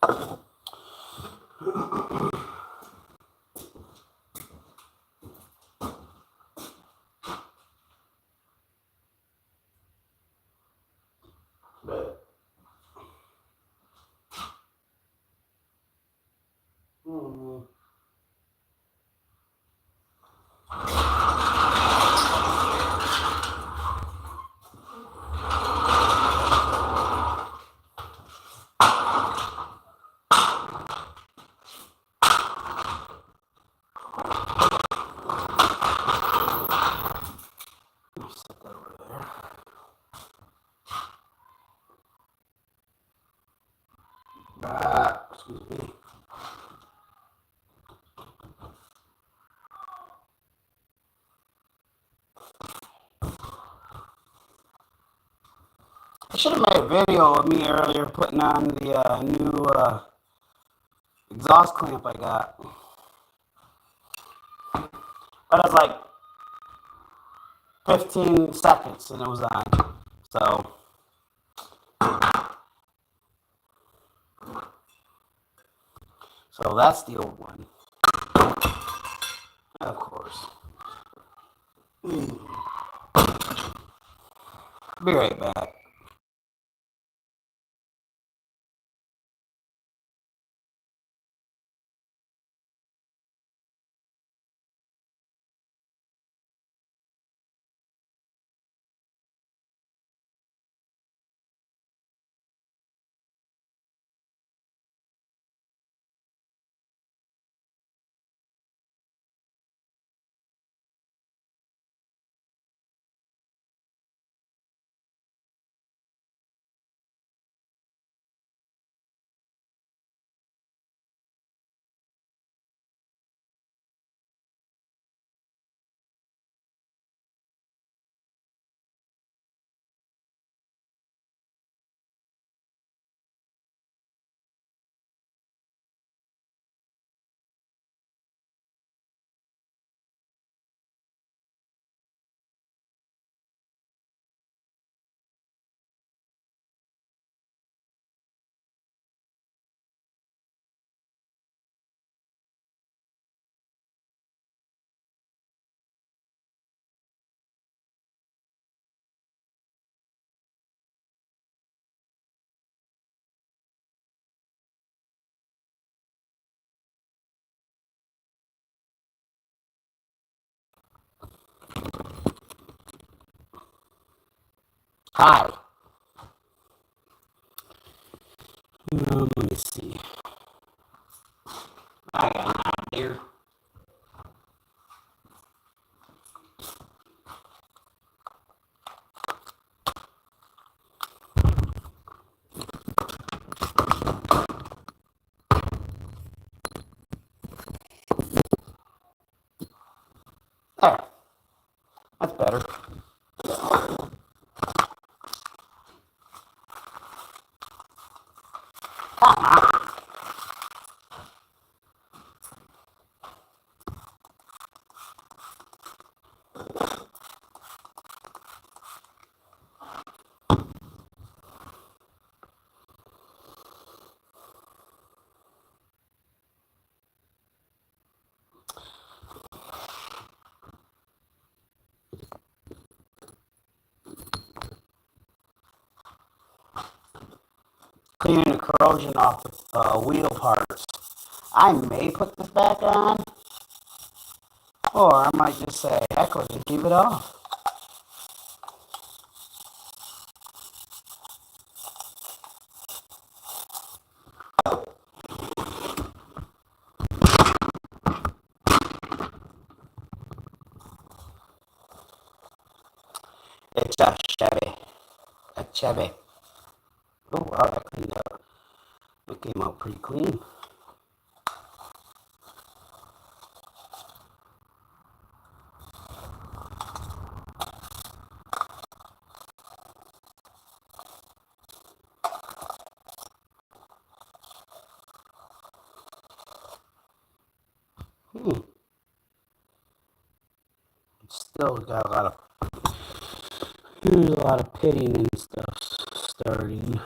But set that over there. Excuse me. I should have made a video of me earlier putting on the new exhaust clamp I got. But it was like 15 seconds and it was on. So that's the old one. Of course. Be right back. Hi. Let me see. I got an out there. There. That's better. Cleaning the corrosion off the wheel parts. I may put this back on, or I might just say, heck with it, keep it off. It's a Chevy. A Chevy. Oh, wow, that cleaned up. It came out pretty clean. Still got there's a lot of pitting and stuff starting.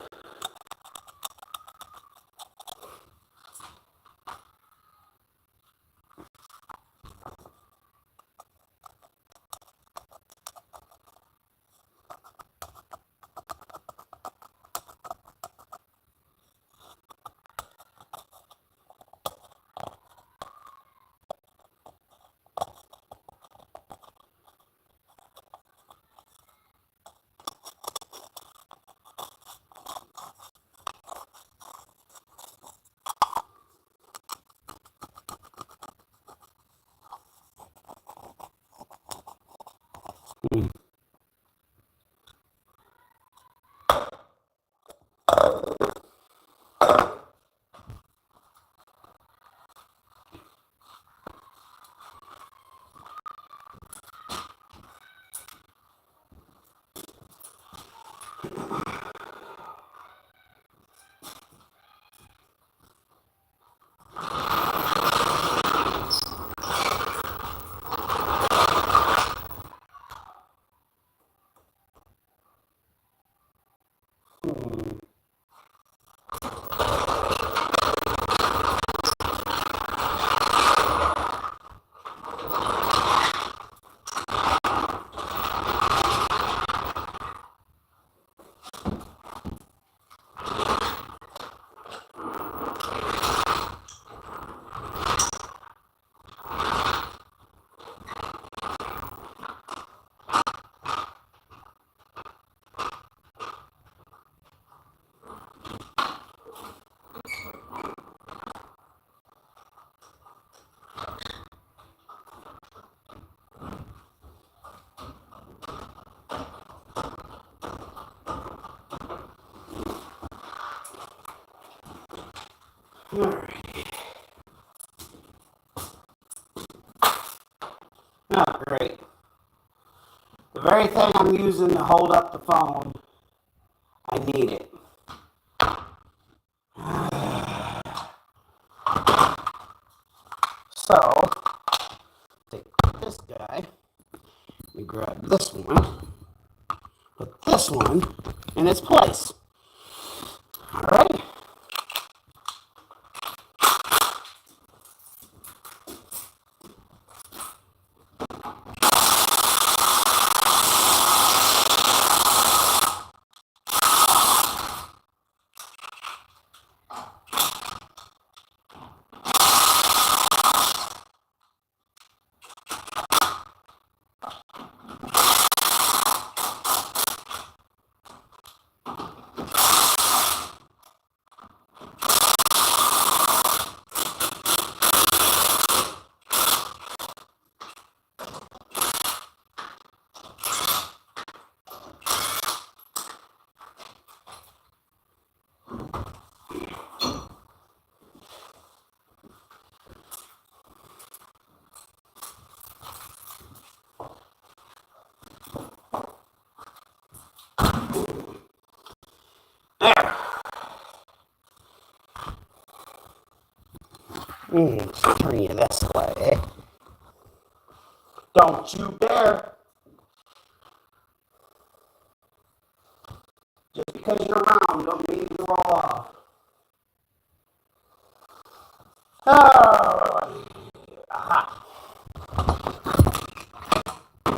Hmm. Alright. Oh, great. The very thing I'm using to hold up the phone, I need it. So, take this guy, let me grab this one, put this one in its place. Alright? There. Turn you this way. Don't you dare. Just because you're round don't mean you roll off. Oh, aha.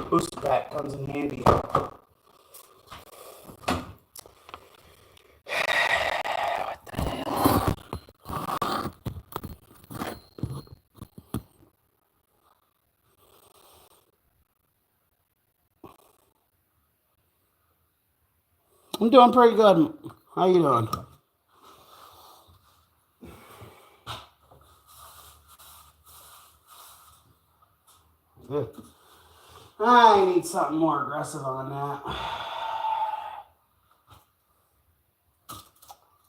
Booster pack comes in handy. I'm doing pretty good. How you doing? Good. I need something more aggressive on that.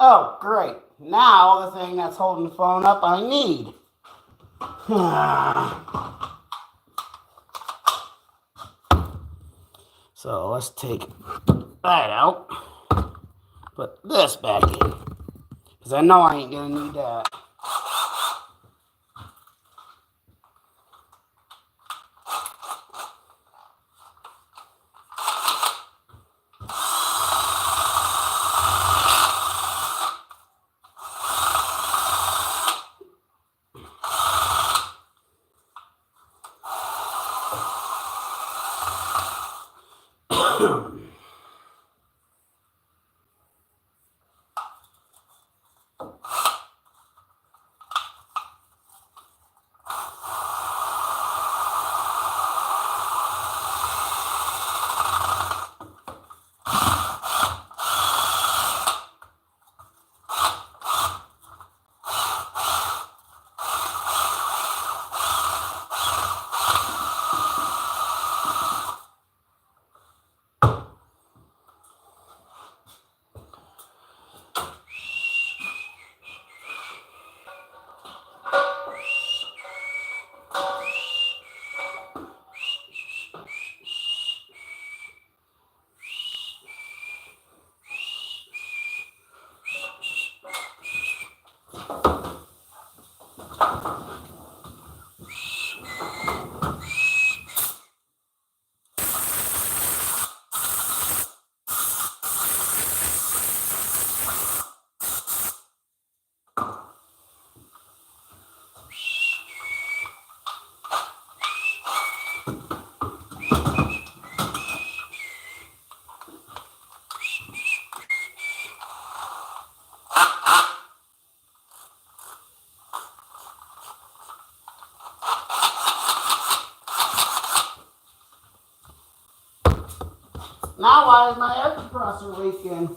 Oh, great. Now the thing that's holding the phone up I need. So let's take that out. Put this back in. Because I know I ain't going to need that. Now why is my air compressor leaking?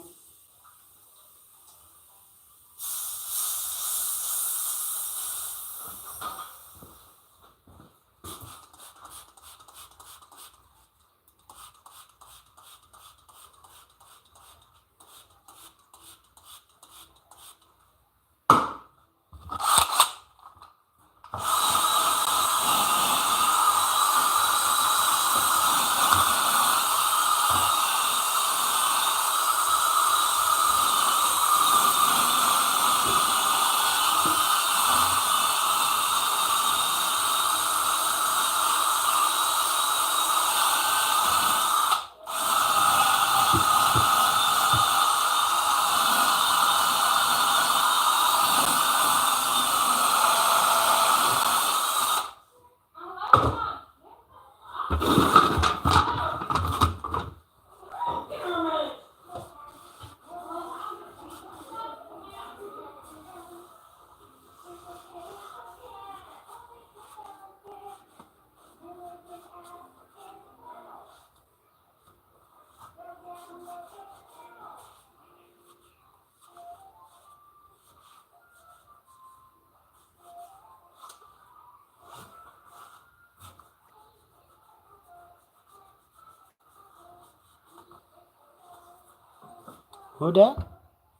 Who that?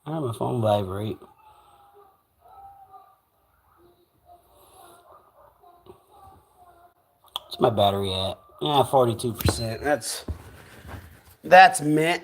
I have my phone vibrate. What's my battery at? Yeah, 42%. That's mint.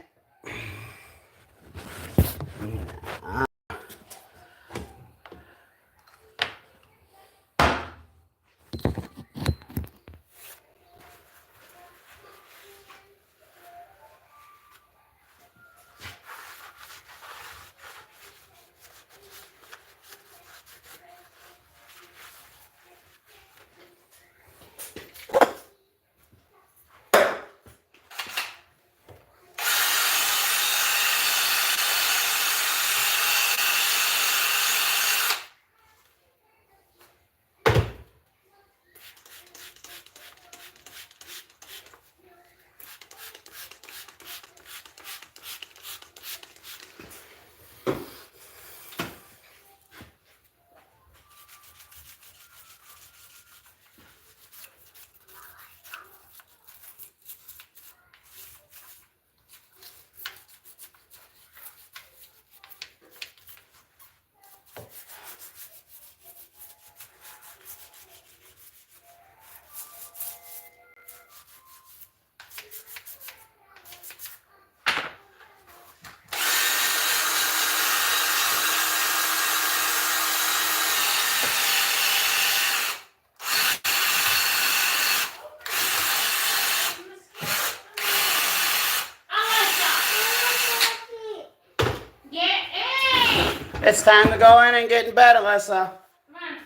It's time to go in and get in bed, Alyssa. Come on.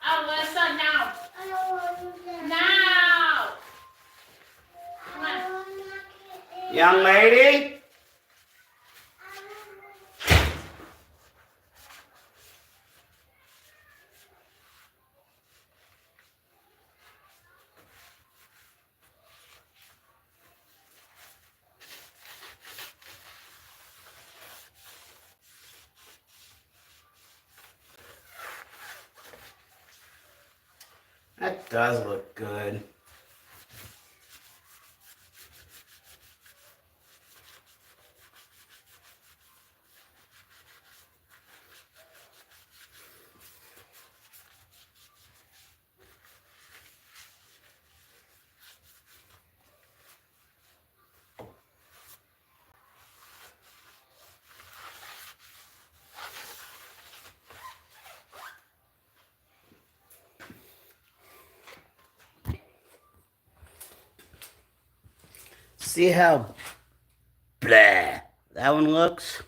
Alyssa, now. Now. Come on. Young lady? That does look good. See how blah that one looks?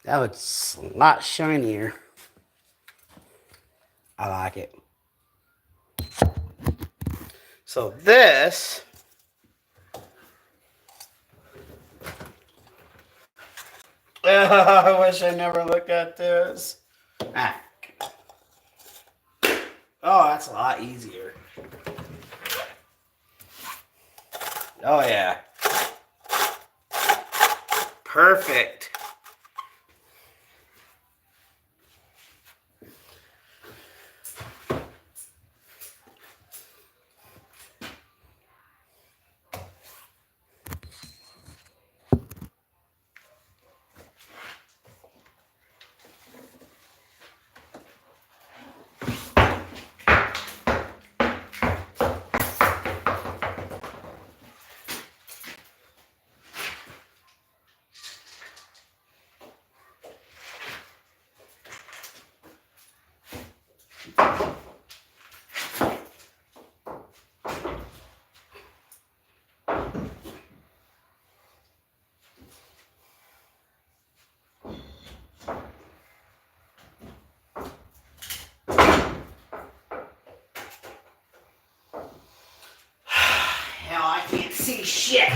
That looks a lot shinier. I like it. So this I wish I never looked at this. Ah. Oh, that's a lot easier. Oh, yeah. Perfect. Hell, I can't see shit.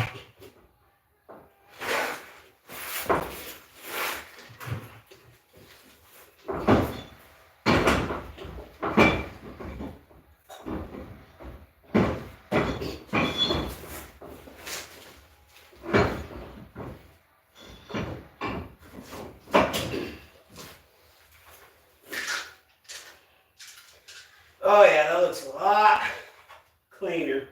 Oh yeah, that looks a lot cleaner.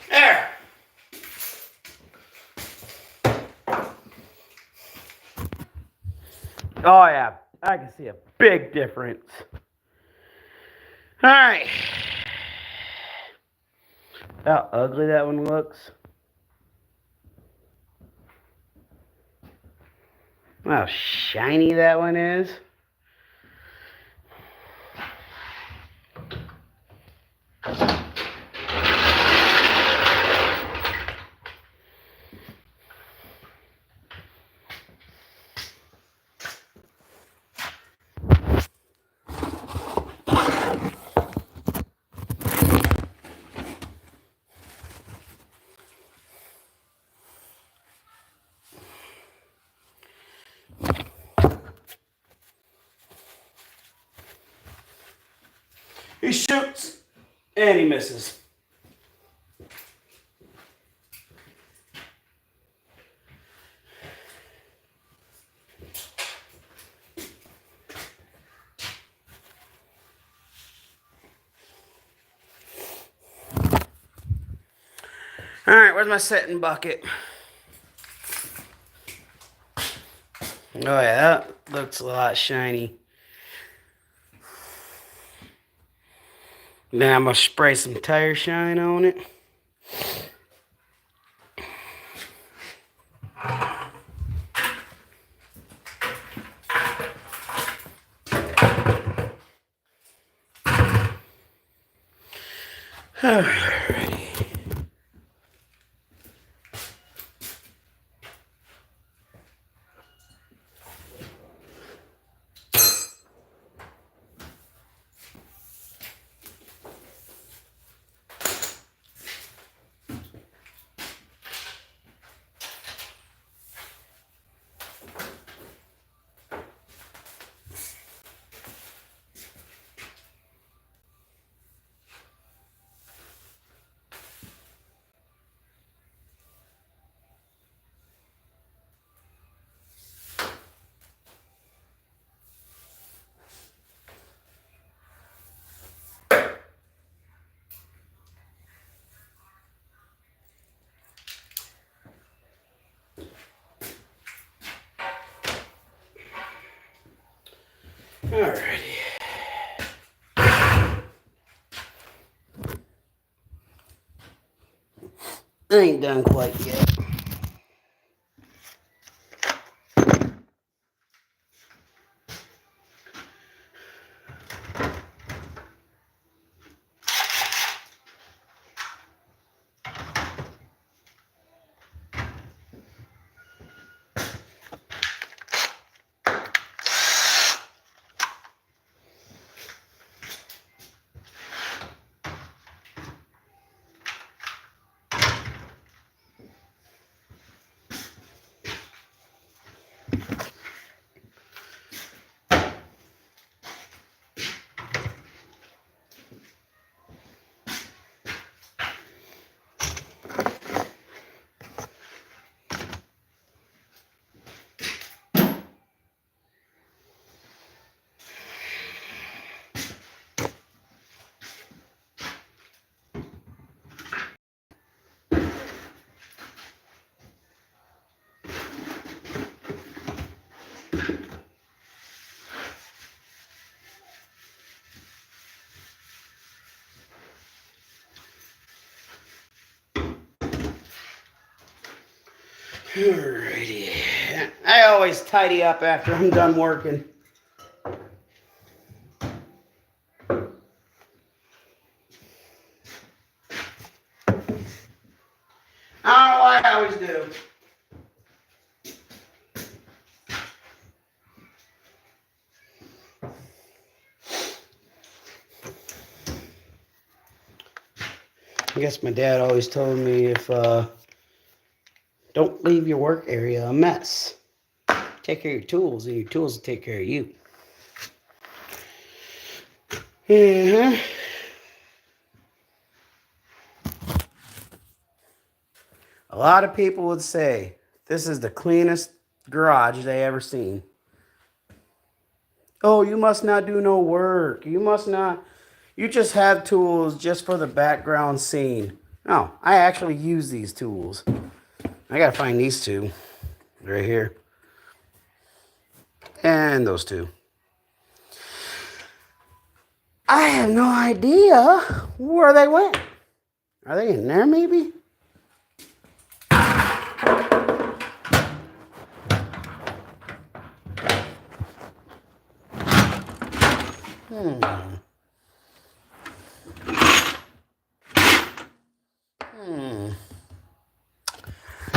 There. Oh yeah, I can see a big difference. All right. How ugly that one looks. How shiny that one is. He shoots and he misses. All right, where's my setting bucket? Oh yeah, that looks a lot shiny. Then I'm gonna spray some tire shine on it. Alrighty. Alrighty. I ain't done quite yet. Alrighty. I always tidy up after I'm done working. I don't know why I always do. I guess my dad always told me if don't leave your work area a mess. Take care of your tools, and your tools will take care of you. Uh-huh. A lot of people would say this is the cleanest garage they ever seen. Oh, you must not do no work. You must not. You just have tools just for the background scene. No, I actually use these tools. I gotta find these two right here. And those two. I have no idea where they went. Are they in there maybe?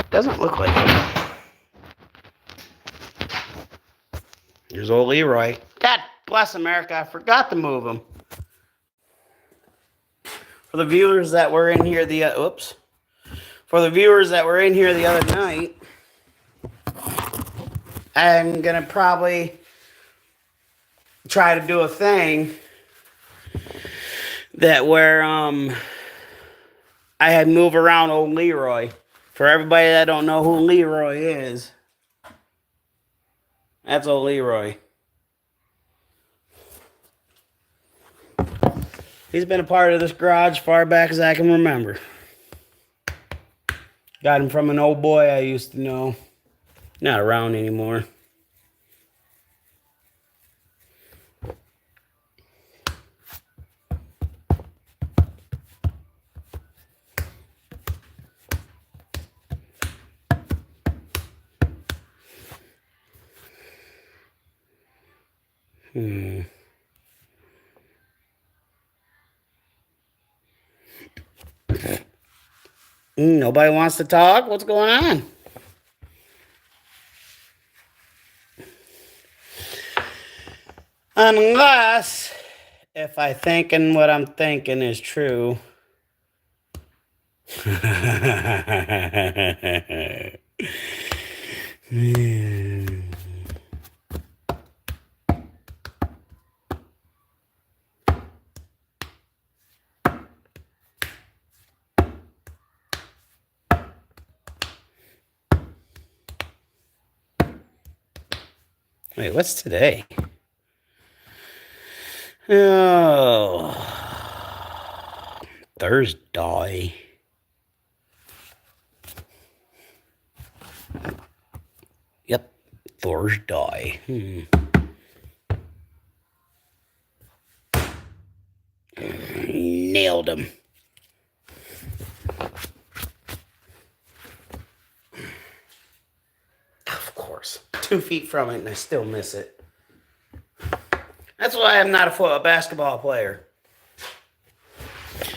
Doesn't look like it. Here's old Leroy. God bless America, I forgot to move him. For the viewers that were in here the For the viewers that were in here the other night, I'm gonna probably try to do a thing that where I move around old Leroy. For everybody that don't know who Leroy is, that's old Leroy. He's been a part of this garage far back as I can remember. Got him from an old boy I used to know. Not around anymore. Nobody wants to talk? What's going on? Unless if I thinking what I'm thinking is true. Wait, what's today? Oh, Thursday. Yep, Thursday. nailed him. Of course. 2 feet from it and I still miss it. That's why I'm not a basketball player.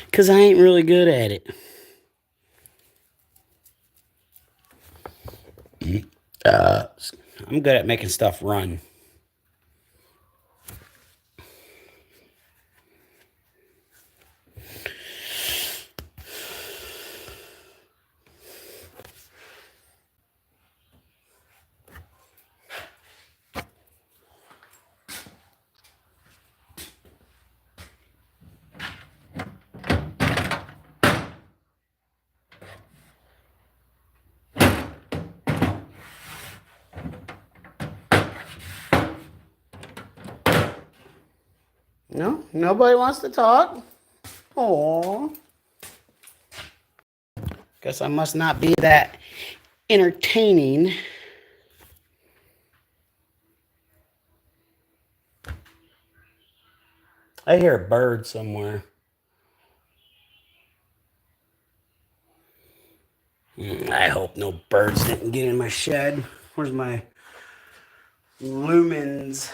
Because I ain't really good at it. I'm good at making stuff run. No, nobody wants to talk. Aww. Guess I must not be that entertaining. I hear a bird somewhere. I hope no birds didn't get in my shed. Where's my lumens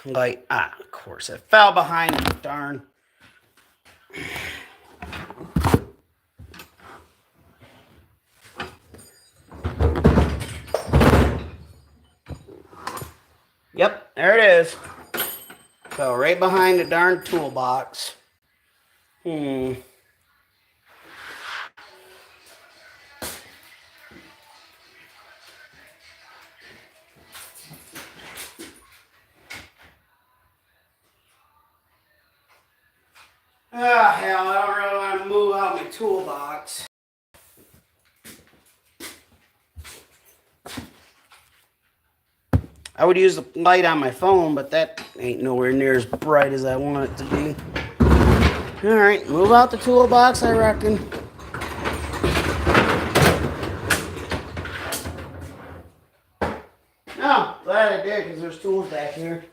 light? Ah, of course. It fell behind it, darn. Yep, there it is. So right behind the darn toolbox. Ah, hell, I don't really want to move out my toolbox. I would use the light on my phone, but that ain't nowhere near as bright as I want it to be. Alright, move out the toolbox, I reckon. Oh, glad I did, because there's tools back here.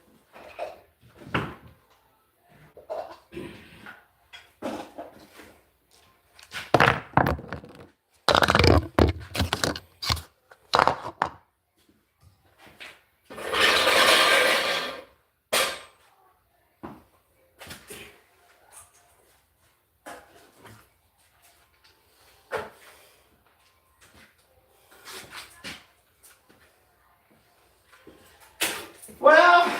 Well,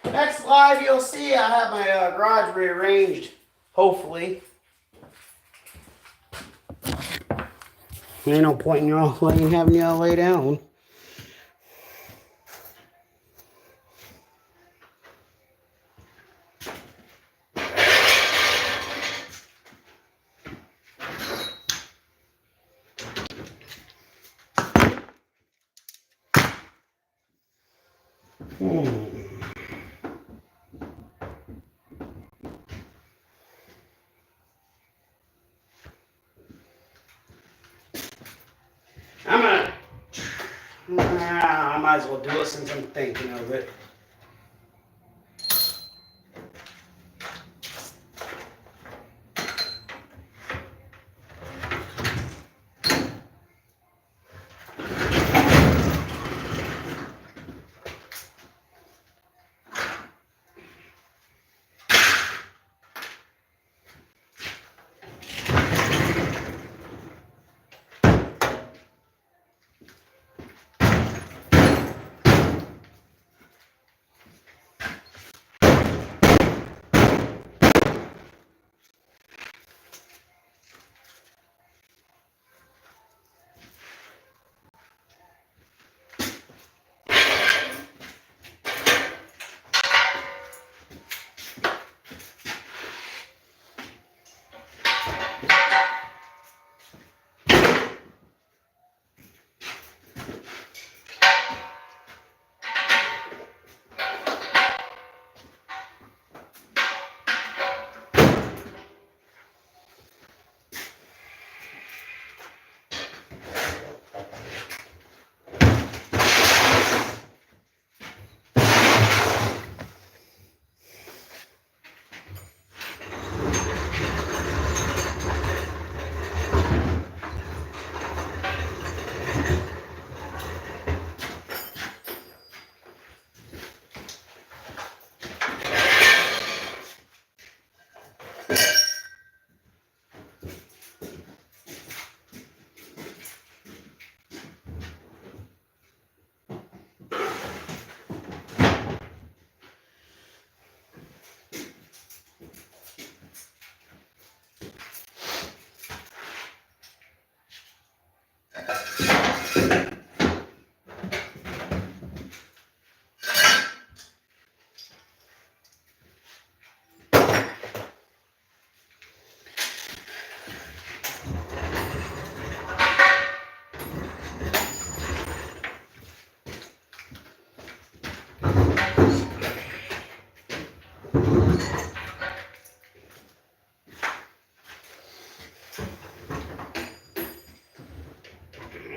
next live you'll see I have my garage rearranged, hopefully. Ain't no point in y'all having y'all lay down. I might as well do it since I'm thinking of it.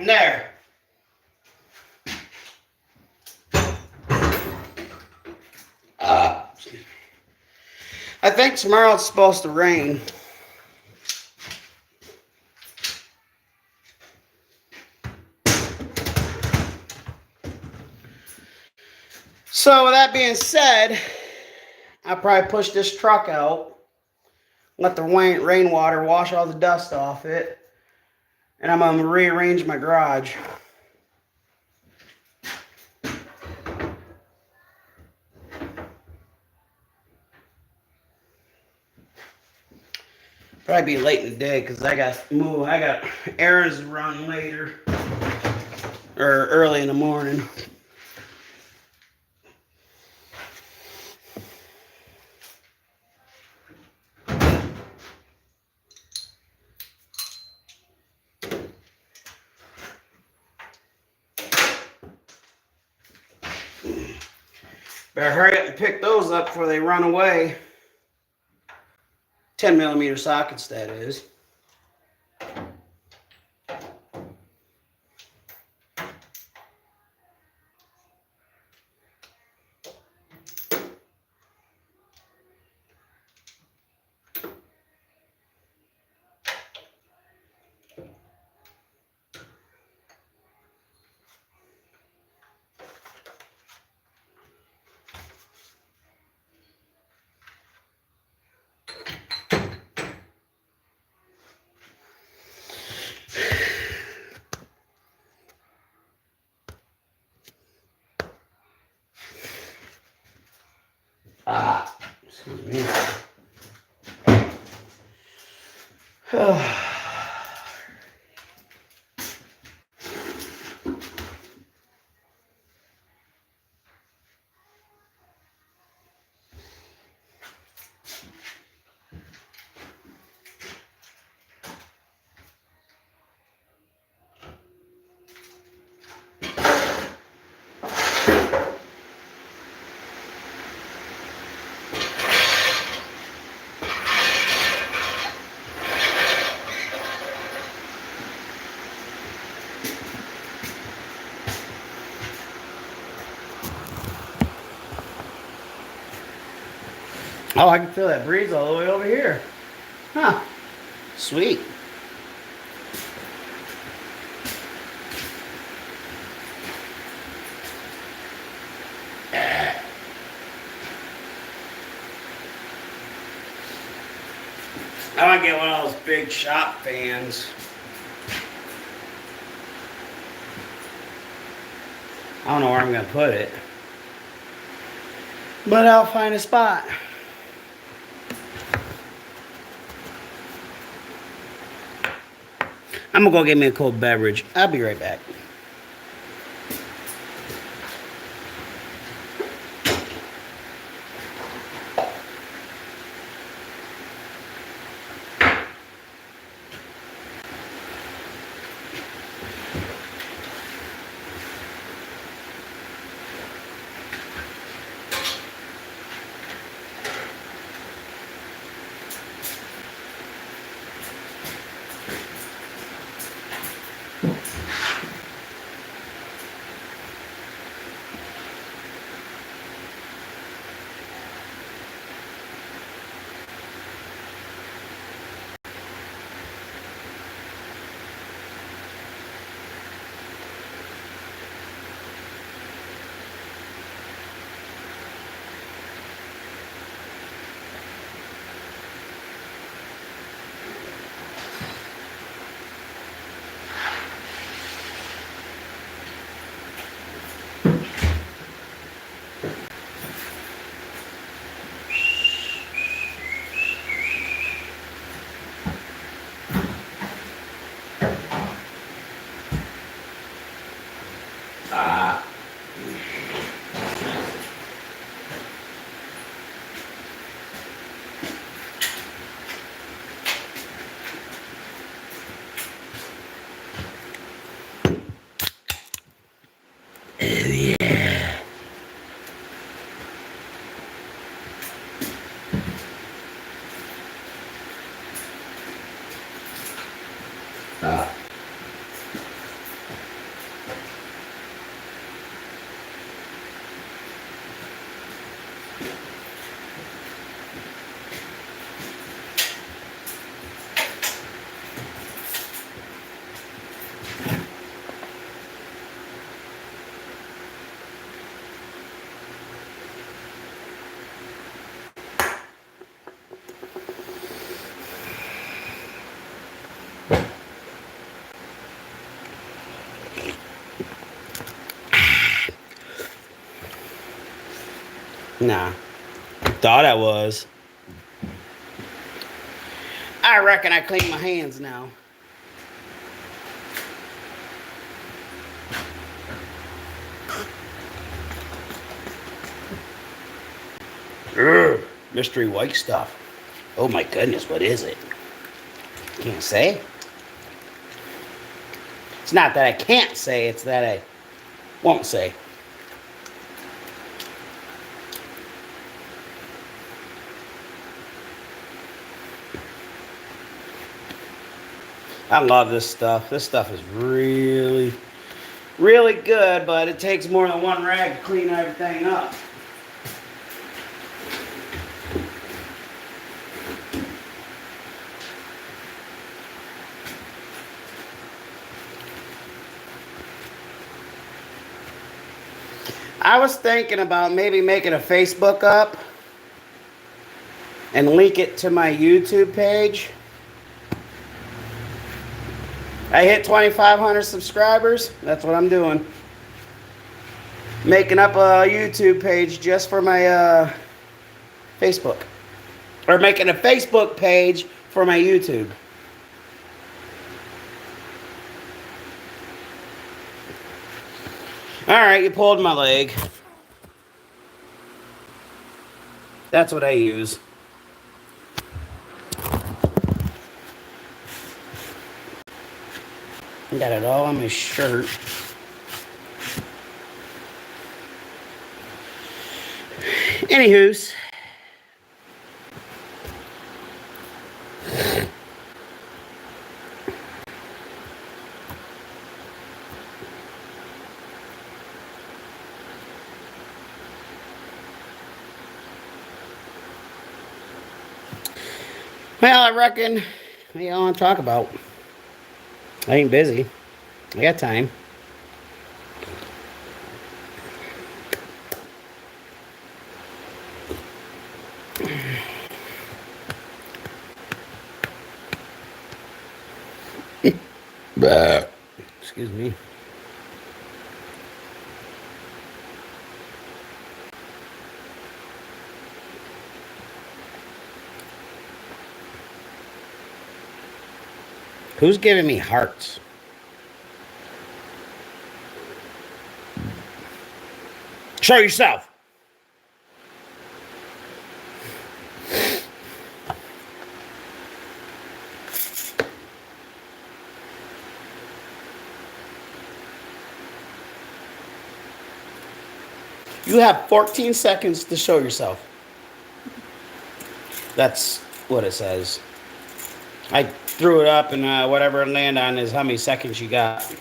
There. I think tomorrow it's supposed to rain. So with that being said, I'll probably push this truck out, let the rainwater wash all the dust off it, and I'm going to rearrange my garage. Probably be late in the day because I got errands to run later or early in the morning. Better hurry up and pick those up before they run away. 10mm sockets, that is. Excuse me. Oh, I can feel that breeze all the way over here. Huh. Sweet. I want to get one of those big shop fans. I don't know where I'm going to put it, but I'll find a spot. I'm going to go get me a cold beverage. I'll be right back. Nah. Thought I was. I reckon I clean my hands now. Ugh, mystery white stuff. Oh my goodness, what is it? Can't say. It's not that I can't say, it's that I won't say. I love this stuff. This stuff is really, really good, but it takes more than one rag to clean everything up. I was thinking about maybe making a Facebook up and link it to my YouTube page. I hit 2,500 subscribers. That's what I'm doing. Making up a YouTube page just for my Facebook. Or making a Facebook page for my YouTube. Alright, you pulled my leg. That's what I use. Got it all on my shirt. Anywho's. Well, I reckon, what y'all want to talk about? I ain't busy. I got time. Excuse me. Who's giving me hearts? Show yourself. You have 14 seconds to show yourself. That's what it says. I threw it up and whatever it landed on is how many seconds you got.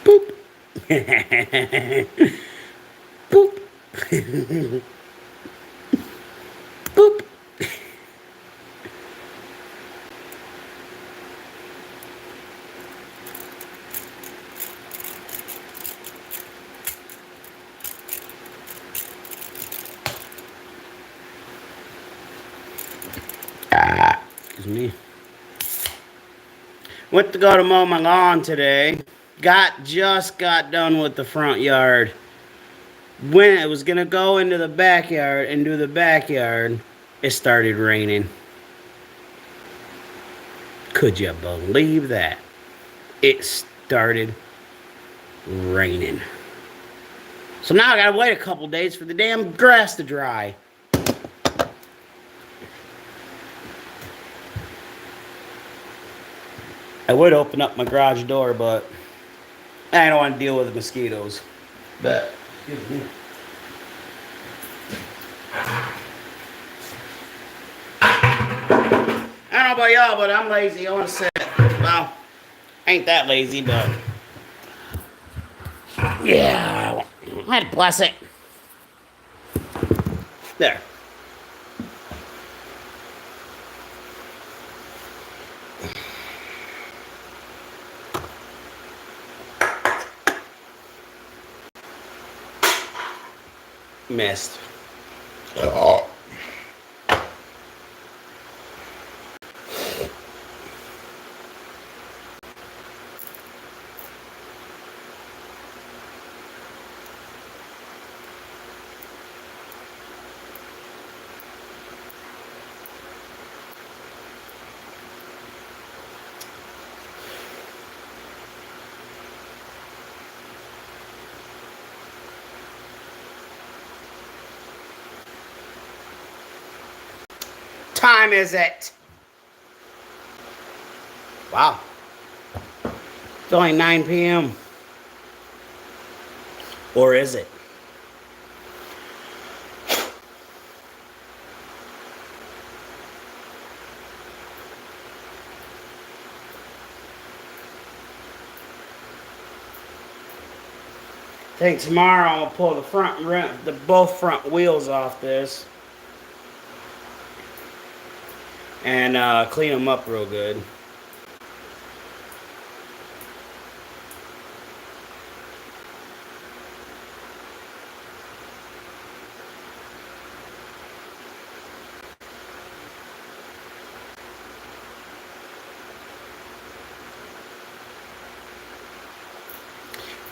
Boop. Boop. Boop. Excuse me. Went to go to mow my lawn today. Just got done with the front yard. When I was gonna go into the backyard and do the backyard, it started raining. Could you believe that? It started raining. So now I gotta wait a couple days for the damn grass to dry. I would open up my garage door, but I don't want to deal with the mosquitoes. But, excuse me. I don't know about y'all, but I'm lazy. I want to sit. Well, ain't that lazy, but yeah, I'd bless it. There. missed. Time is it? Wow. It's only 9 p.m. Or is it? I think tomorrow I'll pull both front wheels off this and clean them up real good.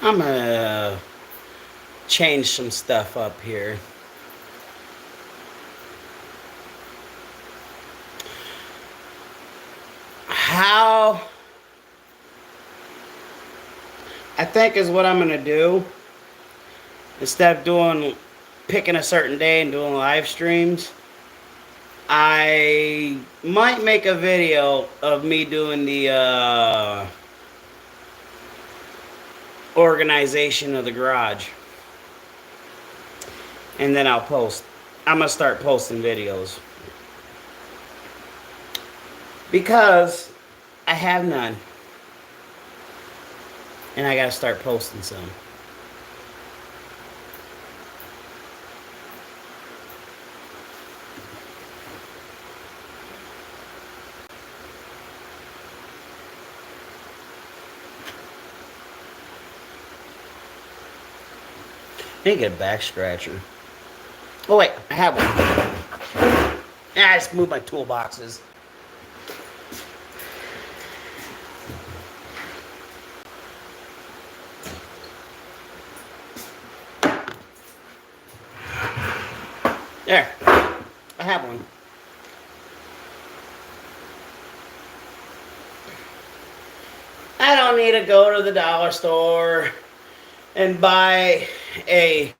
I'm gonna change some stuff up here. How I think is what I'm gonna do, instead of picking a certain day and doing live streams, I might make a video of me doing the organization of the garage, and then I'm gonna start posting videos because I have none, and I gotta start posting some. I need to get a back scratcher. Oh wait, I have one. Yeah, I just moved my toolboxes. There, I have one. I don't need to go to the dollar store and buy a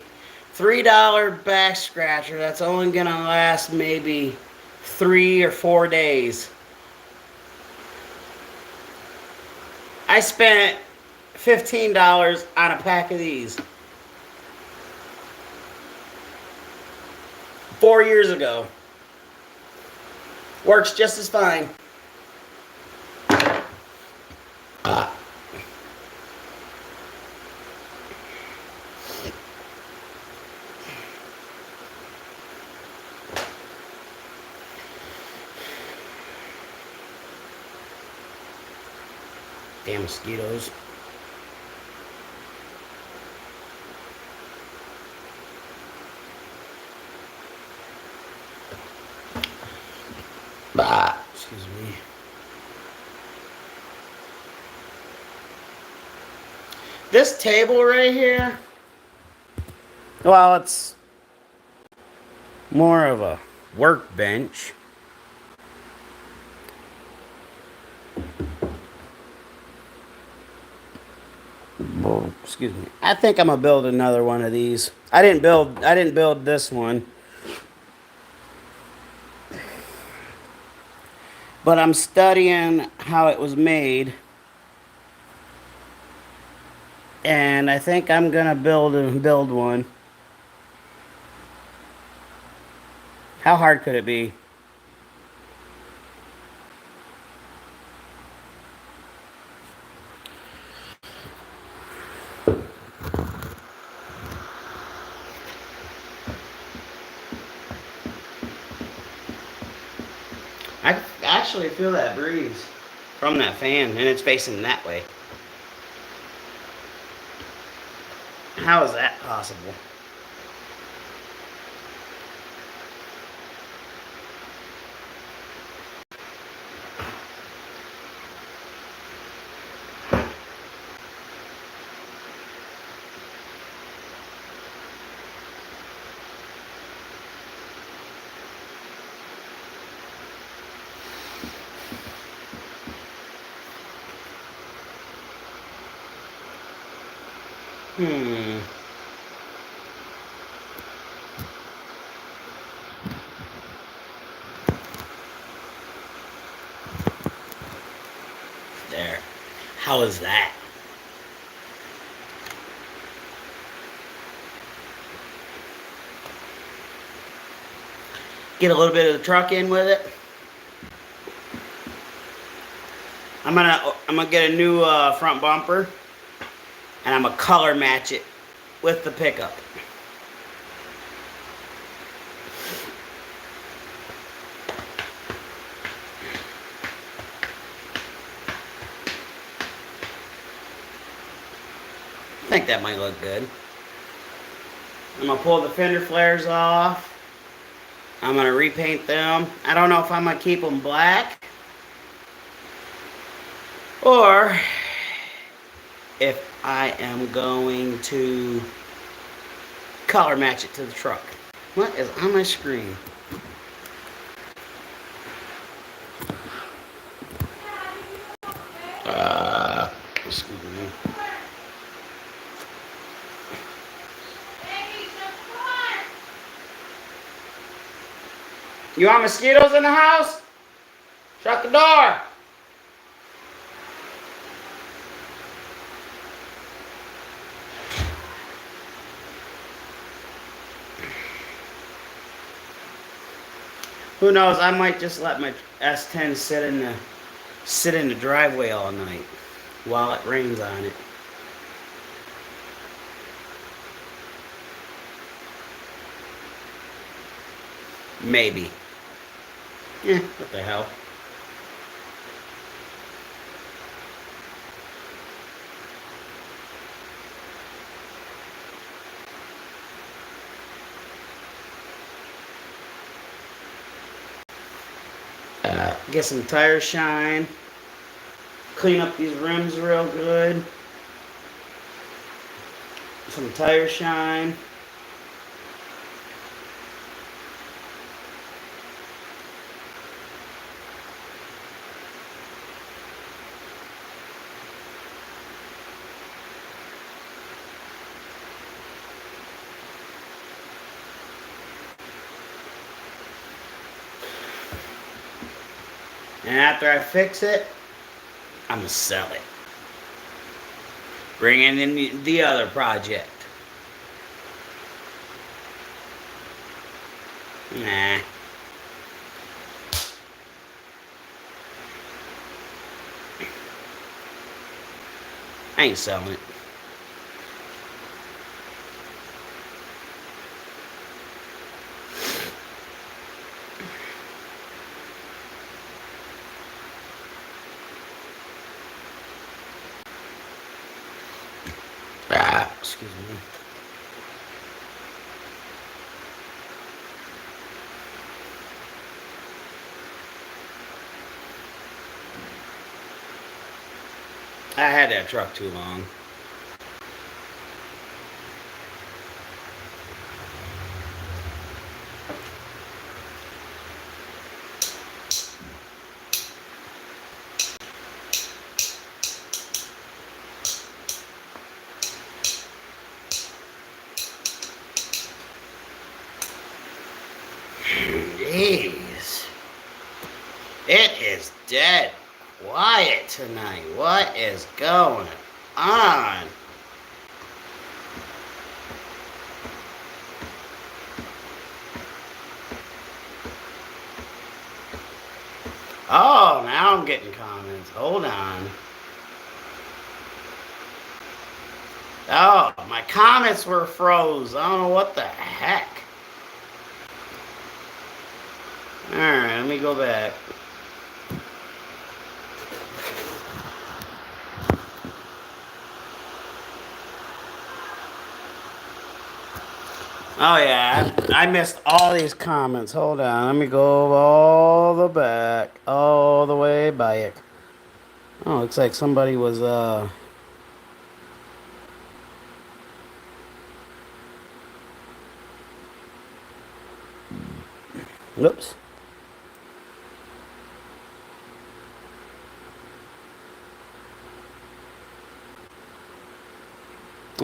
$3 back scratcher that's only gonna last maybe 3 or 4 days. I spent $15 on a pack of these 4 years ago. Works just as fine. Damn mosquitoes. Bah, excuse me. This table right here, well, it's more of a workbench. Oh, excuse me. I think I'm gonna build another one of these. I didn't build this one. But I'm studying how it was made. And I think I'm gonna build one. How hard could it be? I actually feel that breeze from that fan, and it's facing that way. How is that possible? Hmm. There. How is that? Get a little bit of the truck in with it. I'm gonna get a new front bumper, and I'm gonna color match it with the pickup. I think that might look good. I'm gonna pull the fender flares off. I'm gonna repaint them. I don't know if I'm gonna keep them black or if I am going to color match it to the truck. What is on my screen? Excuse me. You want mosquitoes in the house? Shut the door. Who knows? I might just let my S10 sit in the driveway all night while it rains on it. Maybe. What the hell? Get some tire shine. Clean up these rims real good. Some tire shine. And after I fix it, I'm going to sell it. Bring in the other project. Nah. I ain't selling it. Excuse me. I had that truck too long. Jeez. It is dead quiet tonight. What is going on? Oh, now I'm getting comments. Hold on. Oh, my comments were froze. I don't know what the heck. Alright, let me go back. Oh yeah, I missed all these comments. Hold on, let me go all the back, all the way back. Oh, looks like somebody was whoops.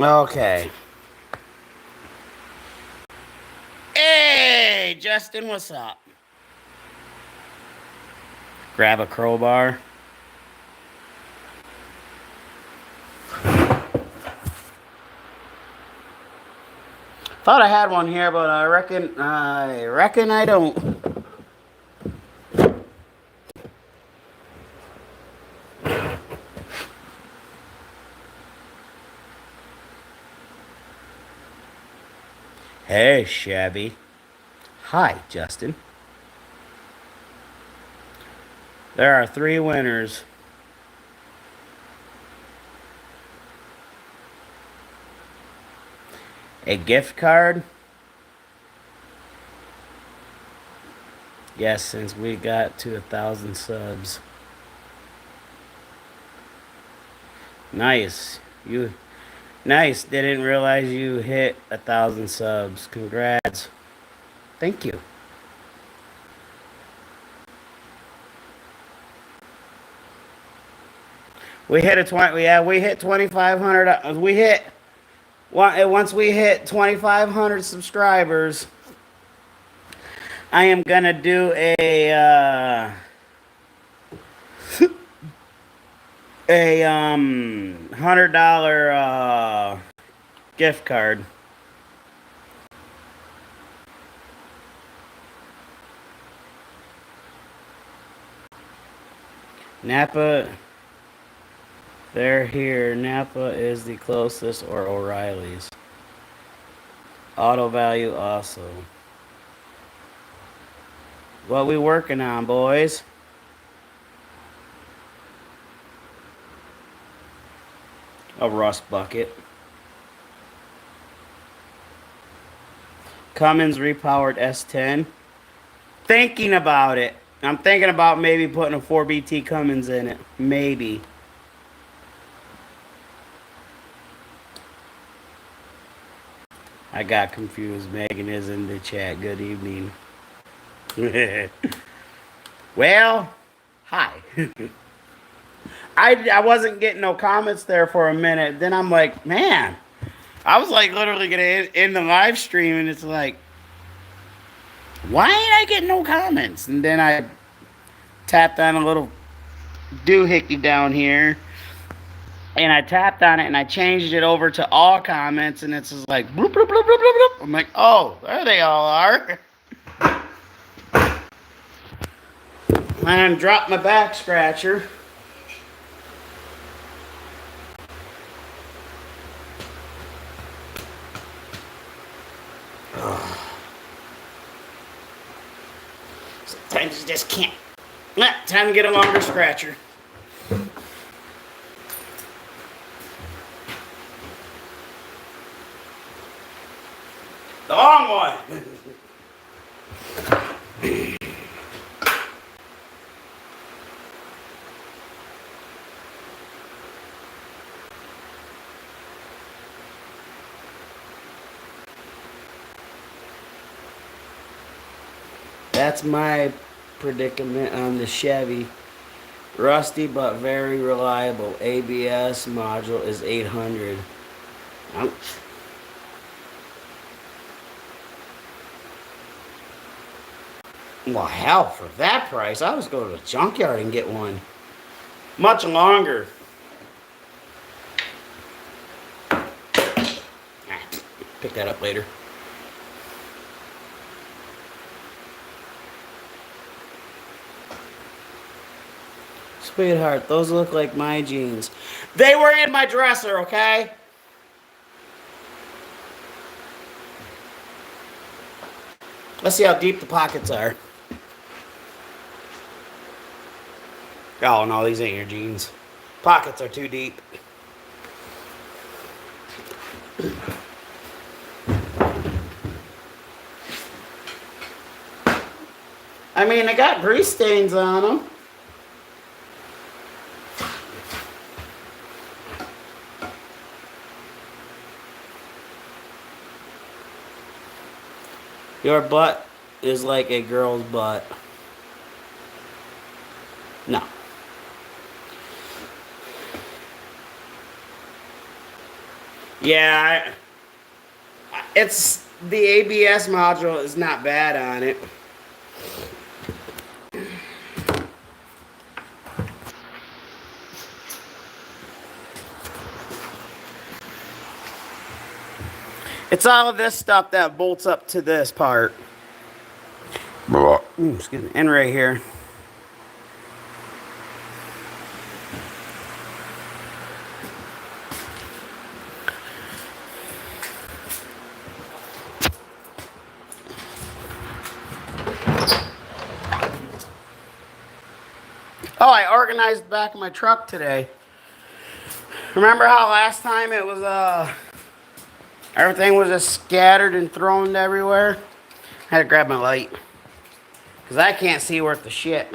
Okay. Hey, Justin, what's up? Grab a crowbar. Thought I had one here, but I reckon I don't. Hey, Chevy. Hi, Justin. There are 3 winners. A gift card. Yes, since we got to 1,000 subs. Nice. Nice. Didn't realize you hit 1,000 subs. Congrats. Thank you. We hit a 20. Yeah, we hit 2,500. Once we hit 2,500 subscribers. I am gonna do a $100 gift card. Napa, they're here. Napa is the closest, or O'Reilly's. Auto value also. What we working on, boys? A rust bucket. Cummins repowered S10. Thinking about it. I'm thinking about maybe putting a 4BT Cummins in it. Maybe. I got confused. Megan is in the chat. Good evening. Well, hi. I wasn't getting no comments there for a minute. Then I'm like, man. I was like literally gonna end the live stream, and it's like, why ain't I getting no comments? And then I tapped on a little doohickey down here, and I tapped on it, and I changed it over to all comments, and it's just like bloop bloop bloop bloop bloop bloop. I'm like, oh, there they all are. And dropped my back scratcher. Sometimes you just can't. Time to get a longer scratcher. The long one. That's my predicament on the Chevy. Rusty but very reliable. ABS module is 800. Well, hell, for that price, I was going to the junkyard and get one. Much longer. Pick that up later. Sweetheart, those look like my jeans. They were in my dresser, okay? Let's see how deep the pockets are. Oh, no, these ain't your jeans. Pockets are too deep. I mean, they got grease stains on them. Your butt is like a girl's butt. No. Yeah, it's the ABS module is not bad on it. It's all of this stuff that bolts up to this part. Excuse me. And right here. Oh, I organized the back of my truck today. Remember how last time it was, everything was just scattered and thrown everywhere? I had to grab my light. Because I can't see worth the shit.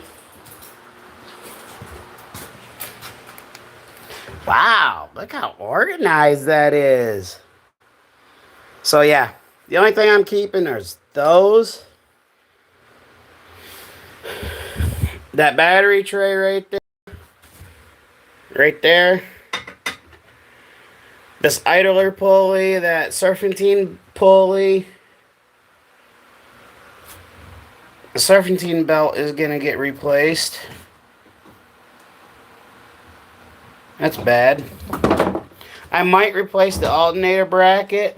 Wow, look how organized that is. So yeah, the only thing I'm keeping is those. That battery tray right there. Right there. This idler pulley, that serpentine pulley. The serpentine belt is going to get replaced. That's bad. I might replace the alternator bracket.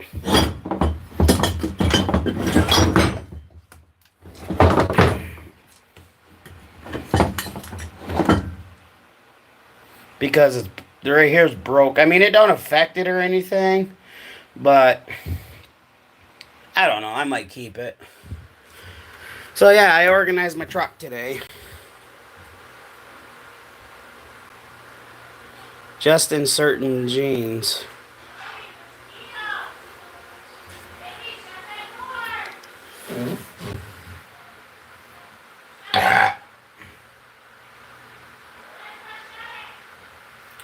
Because it's right here is broke. I mean, it don't affect it or anything, but I don't know. I might keep it. So yeah, I organized my truck today. Just in certain jeans.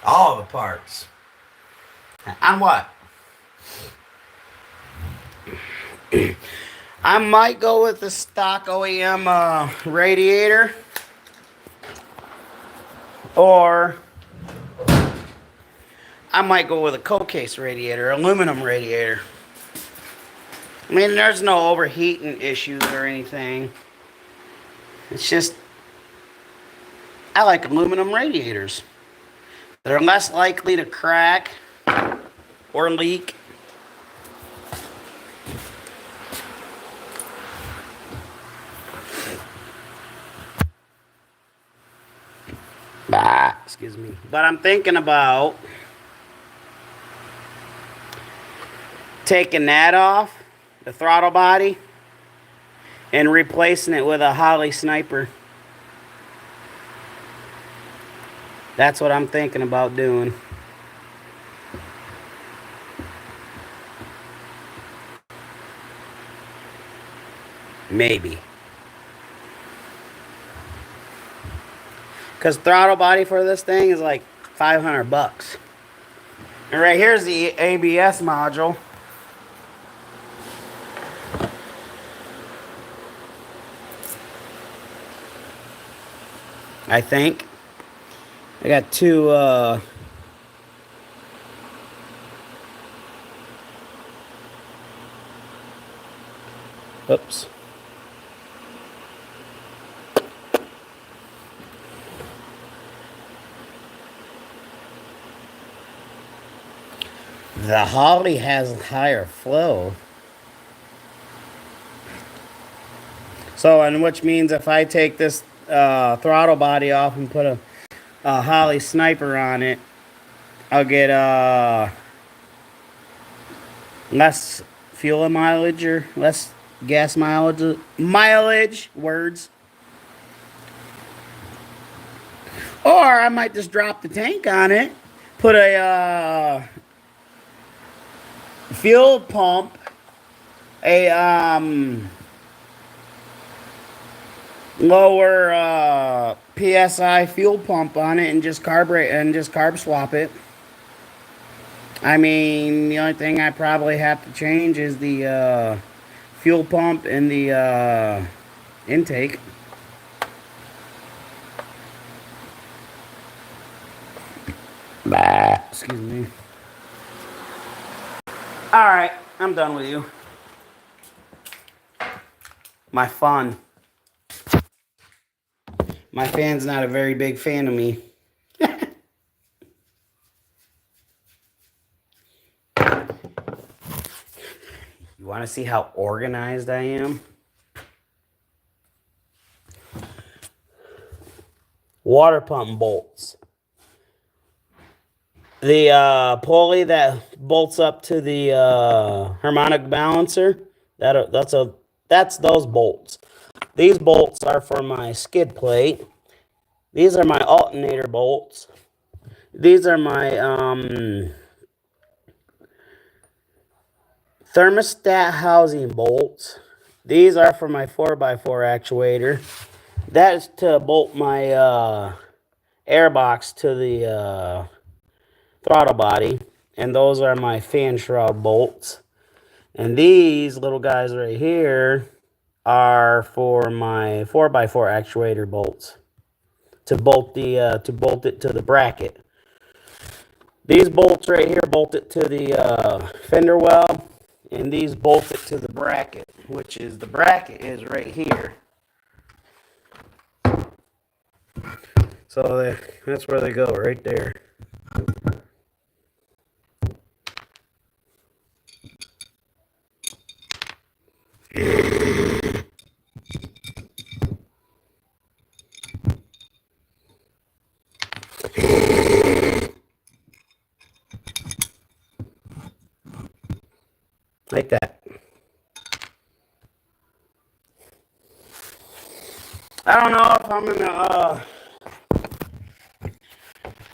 All the parts. On what? I might go with the stock OEM radiator. Or I might go with a cold case radiator, aluminum radiator. I mean, there's no overheating issues or anything. It's just, I like aluminum radiators. They're less likely to crack or leak. Excuse me. But I'm thinking about taking that off, the throttle body, and replacing it with a Holly Sniper. That's what I'm thinking about doing. Maybe. Because throttle body for this thing is like $500. And right here's the ABS module. I think. I got two, oops. The Holly has higher flow. So, and which means if I take this throttle body off and put a Holly Sniper on it, I'll get less fuel mileage or less gas mileage words. Or I might just drop the tank on it, put a fuel pump, a lower PSI fuel pump on it, and just carb swap it. I mean, the only thing I probably have to change is the fuel pump and the intake. Excuse me. Alright, I'm done with you. My fun. My fan's not a very big fan of me. You want to see how organized I am? Water pump bolts. The pulley that bolts up to the harmonic balancer, that's those bolts. These bolts are for my skid plate. These are my alternator bolts. These are my thermostat housing bolts. These are for my 4x4 actuator. That is to bolt my air box to the throttle body. And those are my fan shroud bolts. And these little guys right here are for my 4x4 actuator bolts to bolt it to the bracket. These bolts right here bolt it to the fender well, and these bolt it to the bracket, which is the bracket is right here. So that's where they go, right there. Like that. I don't know if I'm gonna,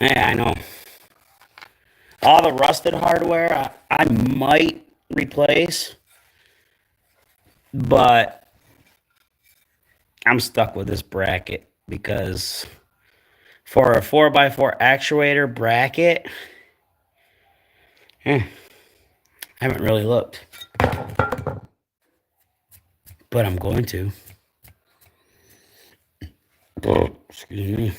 yeah, I know. All the rusted hardware I might replace, but I'm stuck with this bracket because for a 4x4 actuator bracket, I haven't really looked, but I'm going to. Oh, excuse me.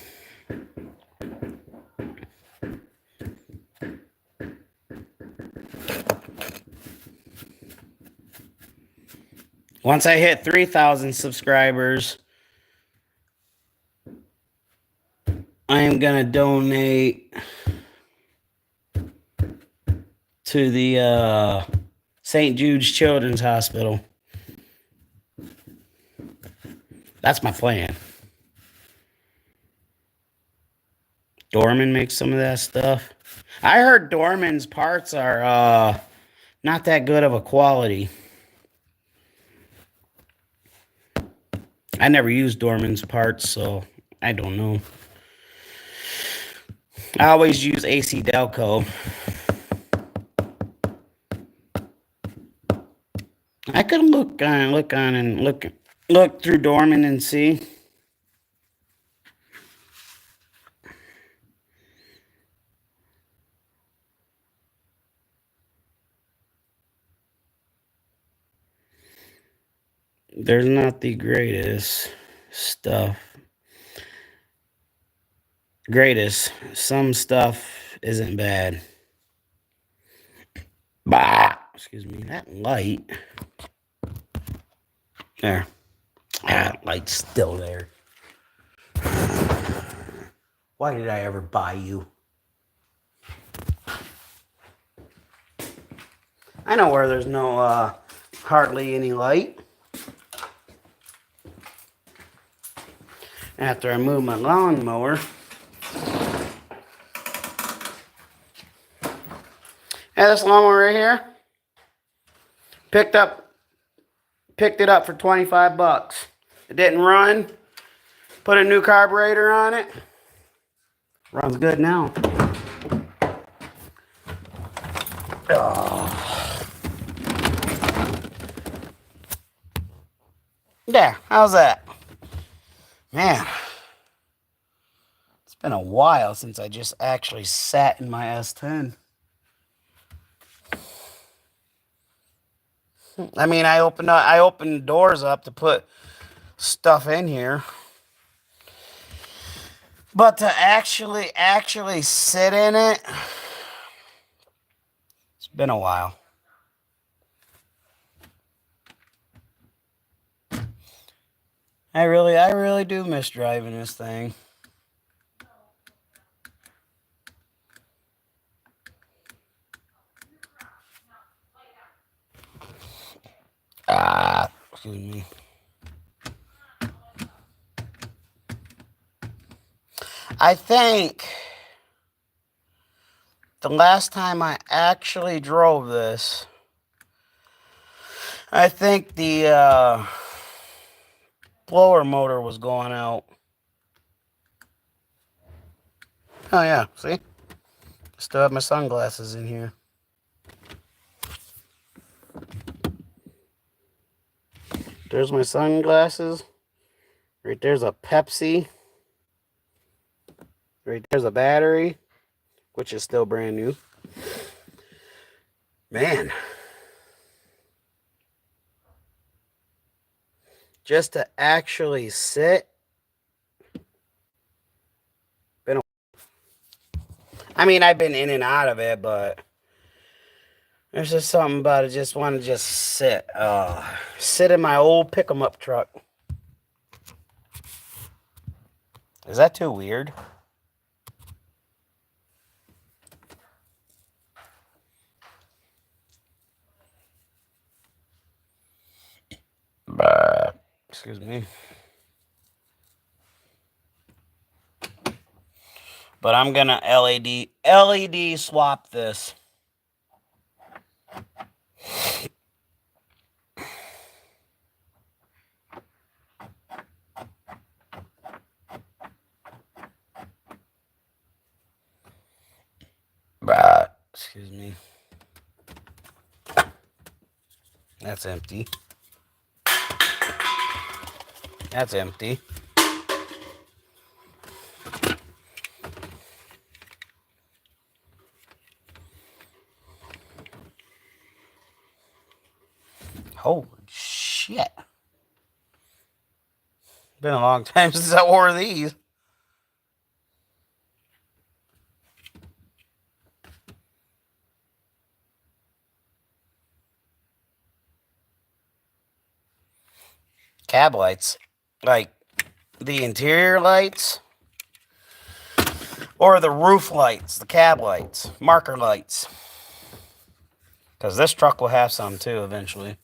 Once I hit 3,000 subscribers, I am going to donate to the St. Jude's Children's Hospital. That's my plan. Dorman makes some of that stuff. I heard Dorman's parts are not that good of a quality. I never used Dorman's parts, so I don't know. I always use AC Delco. I could look through Dorman and see. There's not the greatest stuff. Some stuff isn't bad. Bah! Excuse me. That light. There. That light's still there. Why did I ever buy you? I know where there's no hardly any light. After I move my lawnmower. Yeah, this lawnmower right here. Picked it up for 25 bucks. It didn't run. Put a new carburetor on it. Runs good now. Oh. Yeah, how's that? Man, it's been a while since I just actually sat in my S10. I mean, I opened doors up to put stuff in here. But to actually sit in it, it's been a while. I really do miss driving this thing. Excuse me. I think the last time I actually drove this, I think the blower motor was going out. Oh yeah, see? Still have my sunglasses in here. There's my sunglasses. Right there's a Pepsi. Right there's a battery, which is still brand new. Man. Just to actually sit. I mean, I've been in and out of it, but there's just something about it. Just want to just sit. Sit in my old pick-em-up truck. Is that too weird? Excuse me. But I'm gonna LED swap this. Excuse me. That's empty. That's empty. Holy shit. Been a long time since I wore these. Cab lights. Like the interior lights. Or the roof lights. The cab lights. Marker lights. Because this truck will have some too eventually.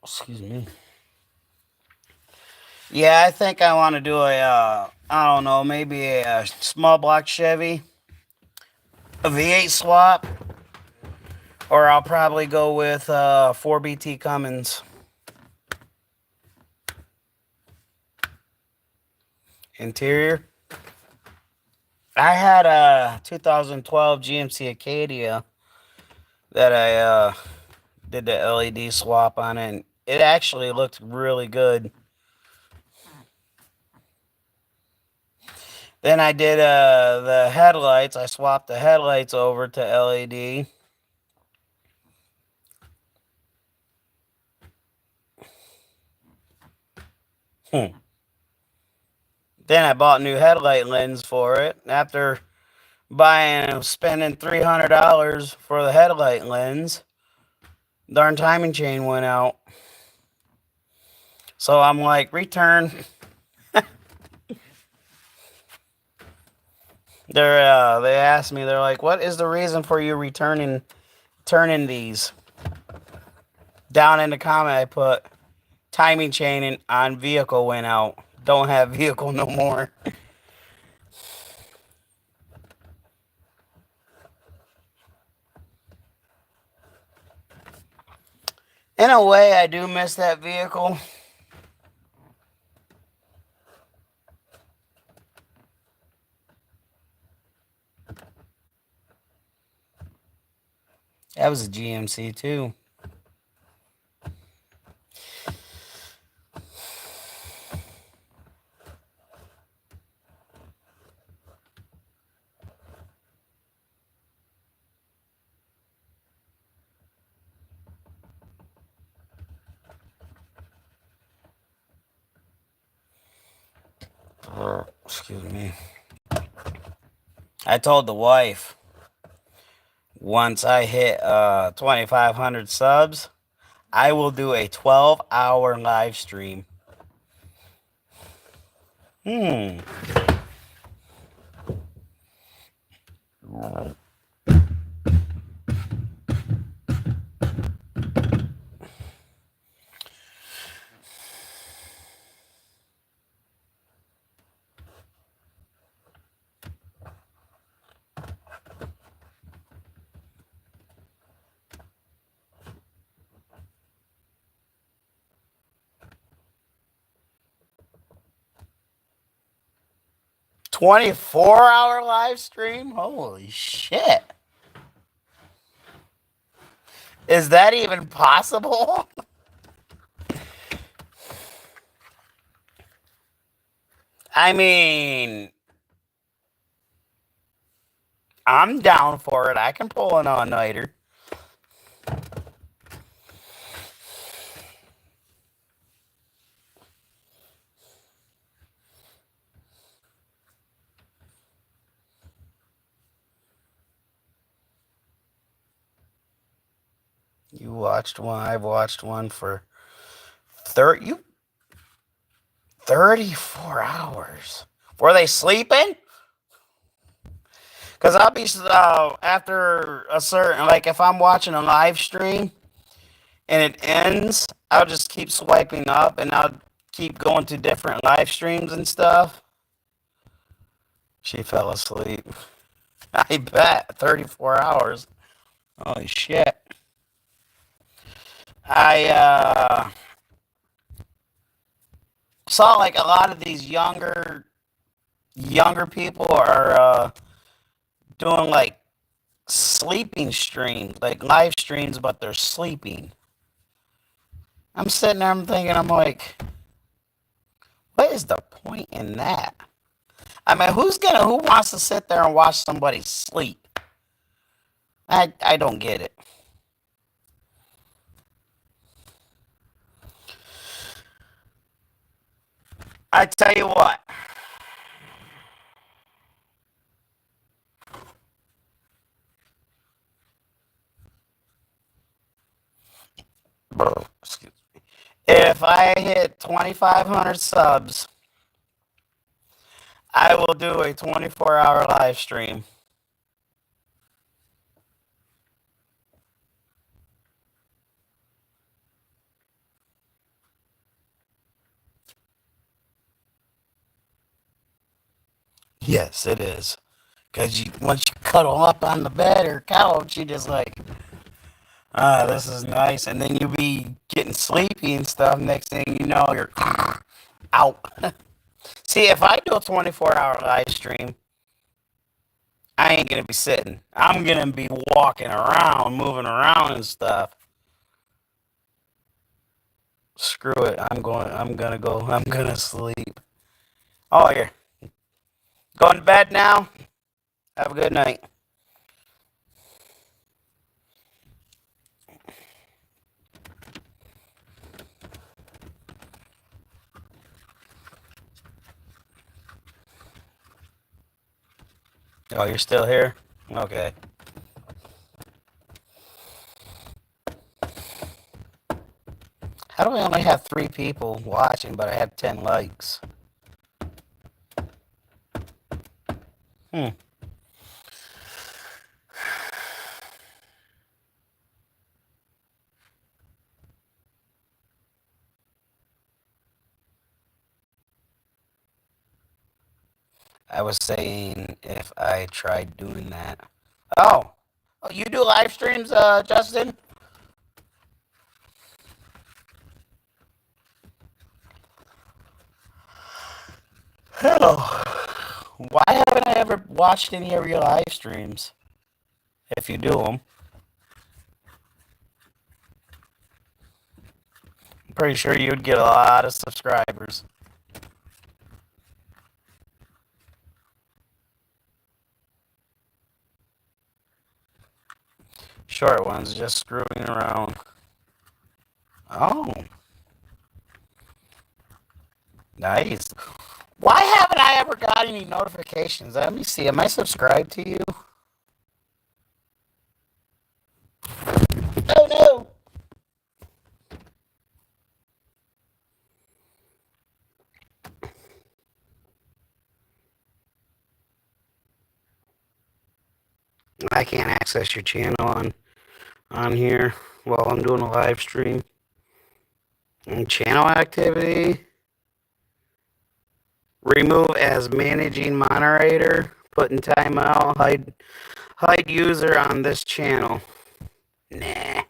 Excuse me. Yeah, I think I want to do a, I don't know, maybe a small block Chevy. A V8 swap. Or I'll probably go with 4BT Cummins. Interior. I had a 2012 GMC Acadia that I did the LED swap on, and it actually looked really good. Then I did the headlights. I swapped the headlights over to LED. Then I bought a new headlight lens for it. After spending $300 for the headlight lens, darn timing chain went out. So I'm like, return. They asked me, they're like, what is the reason for you returning these? Down in the comment I put, timing chain on vehicle went out. Don't have vehicle no more. In a way, I do miss that vehicle. That was a GMC too. Excuse me. I told the wife, once I hit 2,500 subs, I will do a 12-hour live stream. 24-hour live stream? Holy shit. Is that even possible? I mean, I'm down for it. I can pull an all-nighter. You watched one. I've watched one for 34 hours. Were they sleeping? Because I'll be, after a certain, like if I'm watching a live stream and it ends, I'll just keep swiping up and I'll keep going to different live streams and stuff. She fell asleep. I bet. 34 hours. Holy shit. I saw like a lot of these younger people are doing like sleeping streams, like live streams, but they're sleeping. I'm sitting there, I'm thinking, I'm like, what is the point in that? I mean, who wants to sit there and watch somebody sleep? I don't get it. I tell you what. Excuse me. If I hit 2,500 subs, I will do a 24-hour live stream. Yes, it is. Because once you cuddle up on the bed or couch, you just like, this is nice. And then you be getting sleepy and stuff. Next thing you know, you're out. See, if I do a 24-hour live stream, I ain't going to be sitting. I'm going to be walking around, moving around and stuff. Screw it. I'm going to sleep. Oh, here. Going to bed now? Have a good night. Oh, you're still here? Okay. How do I only have 3 people watching, but I have 10 likes? I was saying if I tried doing that. Oh, you do live streams, Justin? Hello. Why haven't I ever watched any of your live streams? If you do them. I'm pretty sure you'd get a lot of subscribers. Short ones, just screwing around. Oh. Nice. Why haven't I ever got any notifications? Let me see. Am I subscribed to you? Oh no. I can't access your channel on here while I'm doing a live stream. And channel activity. Remove as managing moderator. Put in timeout. Hide user on this channel. Nah.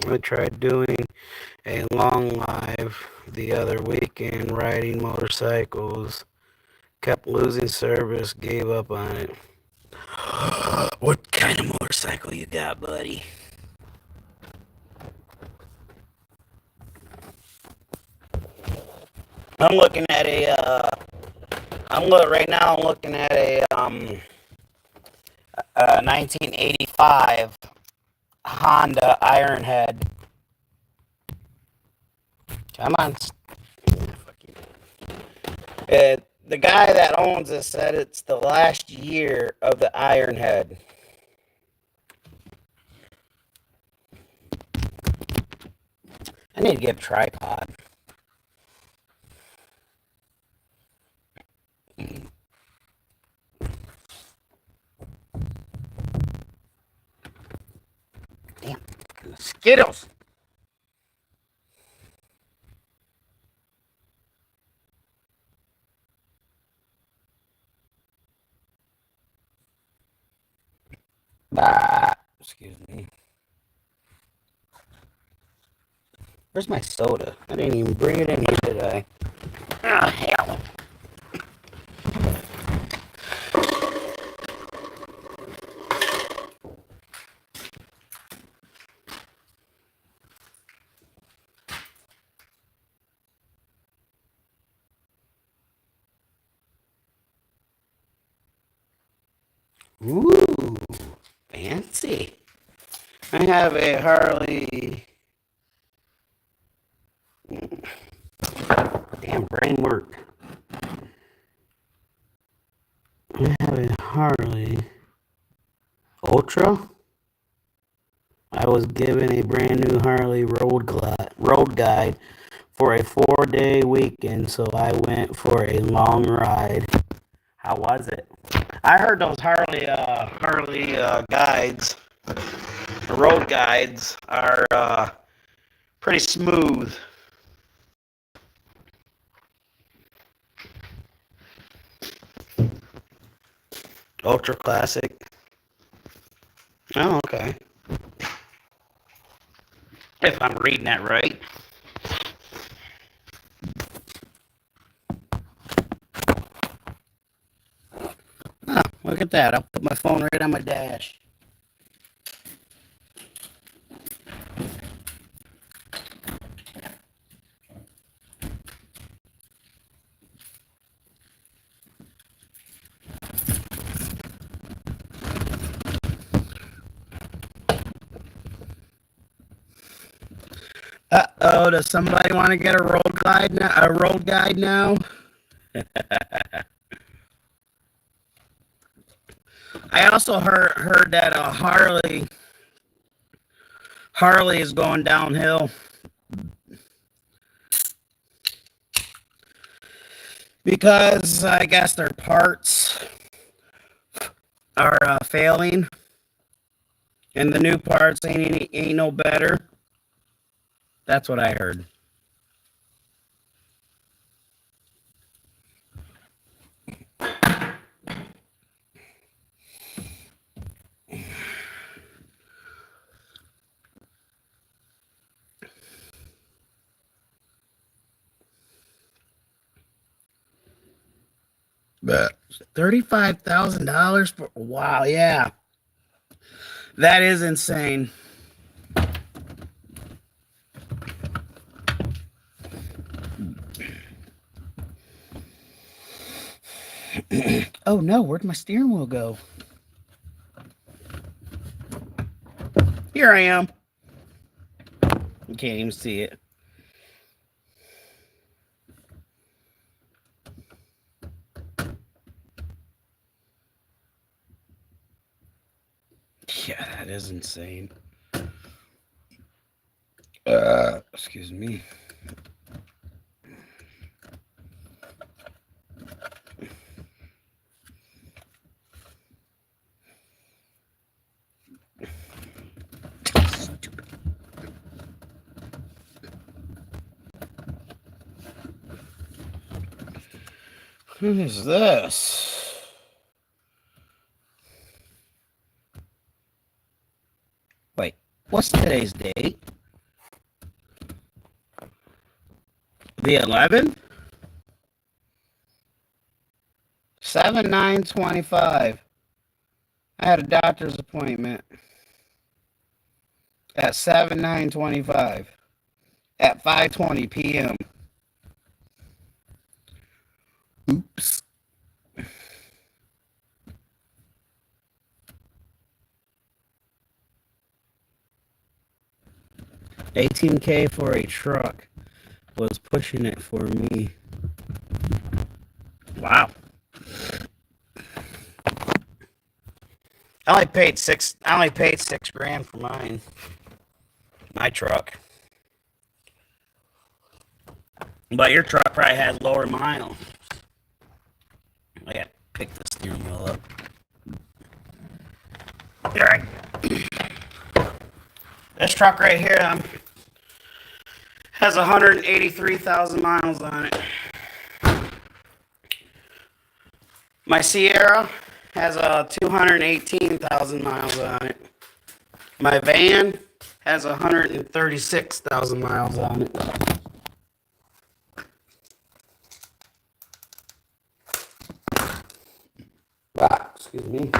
I tried doing a long live the other weekend riding motorcycles. Kept losing service. Gave up on it. What kind of motorcycle you got, buddy? I'm looking at a. Right now. I'm looking at a 1985 Honda Ironhead. Come on. The guy that owns it said it's the last year of the Ironhead. I need to get a tripod. Damn, Skittles. Excuse me. Where's my soda? I didn't even bring it in here today. Oh, hell. Ooh, fancy. I have a Harley. Damn, brain work. I have a Harley Ultra. I was given a brand new Harley road guide for a 4-day weekend, so I went for a long ride. How was it? I heard those Harley guides, the road guides, are pretty smooth. Ultra classic. Oh, okay. If I'm reading that right. Oh, look at that. I'll put my phone right on my dash. Uh-oh, does somebody want to get a road guide now? I also heard that Harley is going downhill because I guess their parts are failing, and the new parts ain't no better. That's what I heard. But $35,000 for wow, yeah, that is insane. Oh no, where'd my steering wheel go? Here I am. You can't even see it. Yeah, that is insane. Excuse me. What is this? Wait, what's today's date? The 11th? 7/9/25. I had a doctor's appointment at 7/9/25 at 5:20 p.m. Oops. $18K for a truck was pushing it for me. Wow. I only paid six grand for my truck. But your truck probably has lower miles. I gotta pick the steering wheel up. Alright. This truck right here has 183,000 miles on it. My Sierra has 218,000 miles on it. My van has 136,000 miles on it. Ah, excuse me.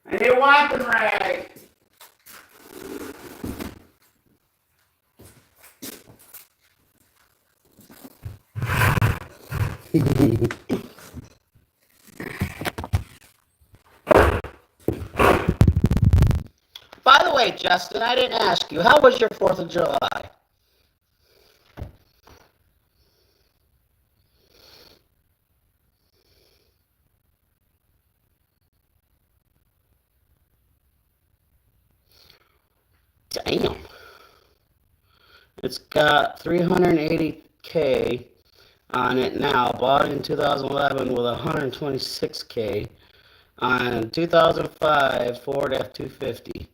I need a wiping rag. By the way, Justin, I didn't ask you, how was your 4th of July? Damn. It's got 380K on it now. Bought in 2011 with 126K on 2005 Ford F-250.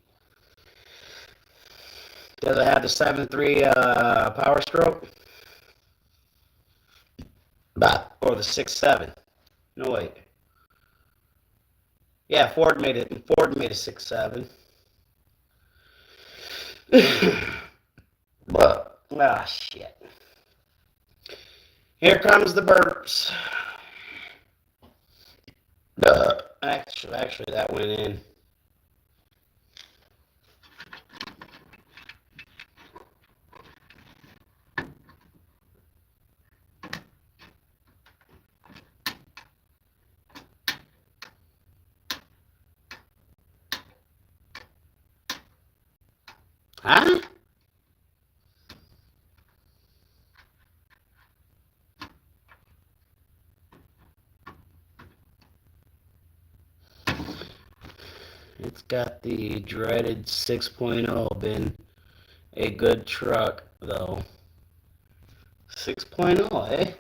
Does it have the 7.3 Power Stroke? Or the 6.7? No, wait. Yeah, Ford made a 6.7. But, shit. Here comes the burps. Actually, that went in. Huh? It's got the dreaded 6.0. Been a good truck, though. 6.0, eh?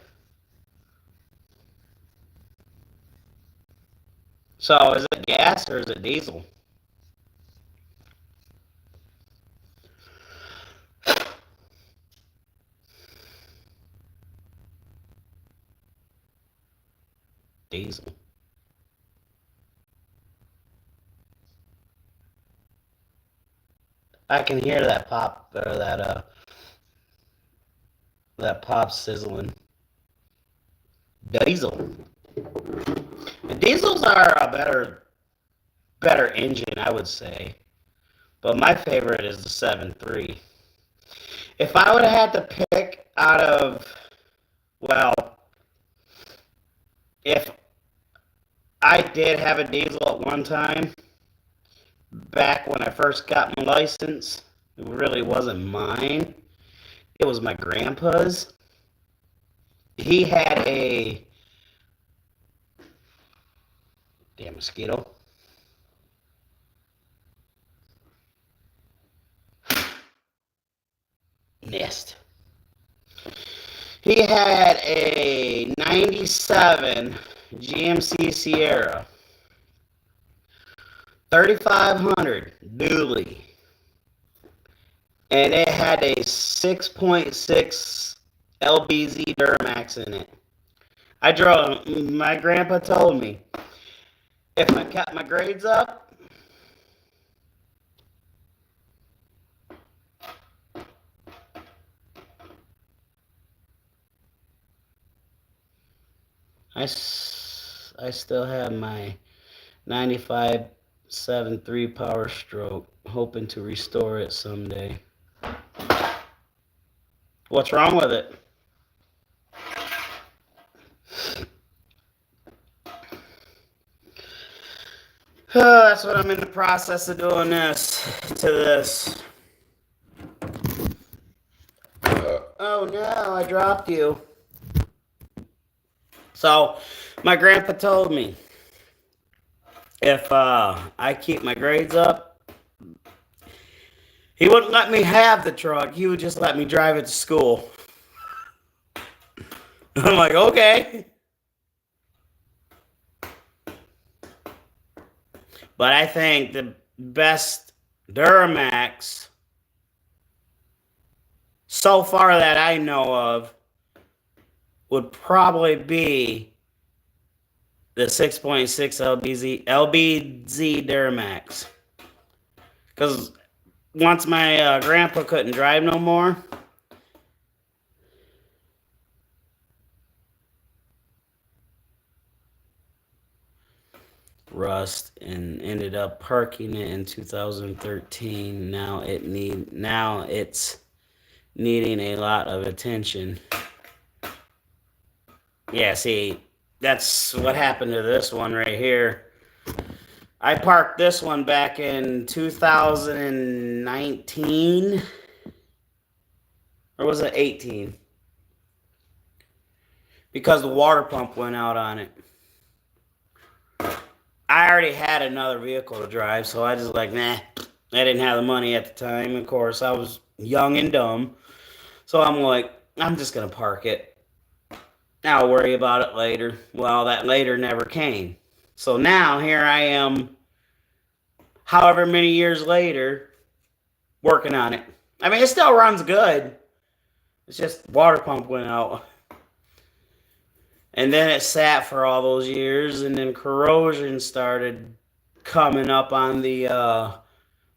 So, is it gas or is it diesel? Diesel. I can hear that pop, or that pop sizzling. Diesel. The diesels are a better engine, I would say. But my favorite is the 7.3. If I would have had to pick out of, well, if I did have a diesel at one time, back when I first got my license, it really wasn't mine. It was my grandpa's. He had a, damn mosquito. Nest. He had a 97 GMC Sierra, 3500 dually, and it had a 6.6 LBZ Duramax in it. I drove. My grandpa told me if I kept my grades up, I still have my 95.73 Power Stroke, hoping to restore it someday. What's wrong with it? That's what I'm in the process of doing this. Oh no, I dropped you. So, my grandpa told me if I keep my grades up, he wouldn't let me have the truck. He would just let me drive it to school. I'm like, okay. But I think the best Duramax so far that I know of would probably be the 6.6 LBZ Duramax. Because once my grandpa couldn't drive no more, rust, and ended up parking it in 2013. Now it's needing a lot of attention. Yeah, see, that's what happened to this one right here. I parked this one back in 2019. Or was it 18? Because the water pump went out on it. I already had another vehicle to drive, so I just like, nah. I didn't have the money at the time. Of course, I was young and dumb. So I'm like, I'm just going to park it. I'll worry about it later. Well, that later never came. So now here I am, however many years later, working on it. I mean, it still runs good. It's just water pump went out. And then it sat for all those years, and then corrosion started coming up on the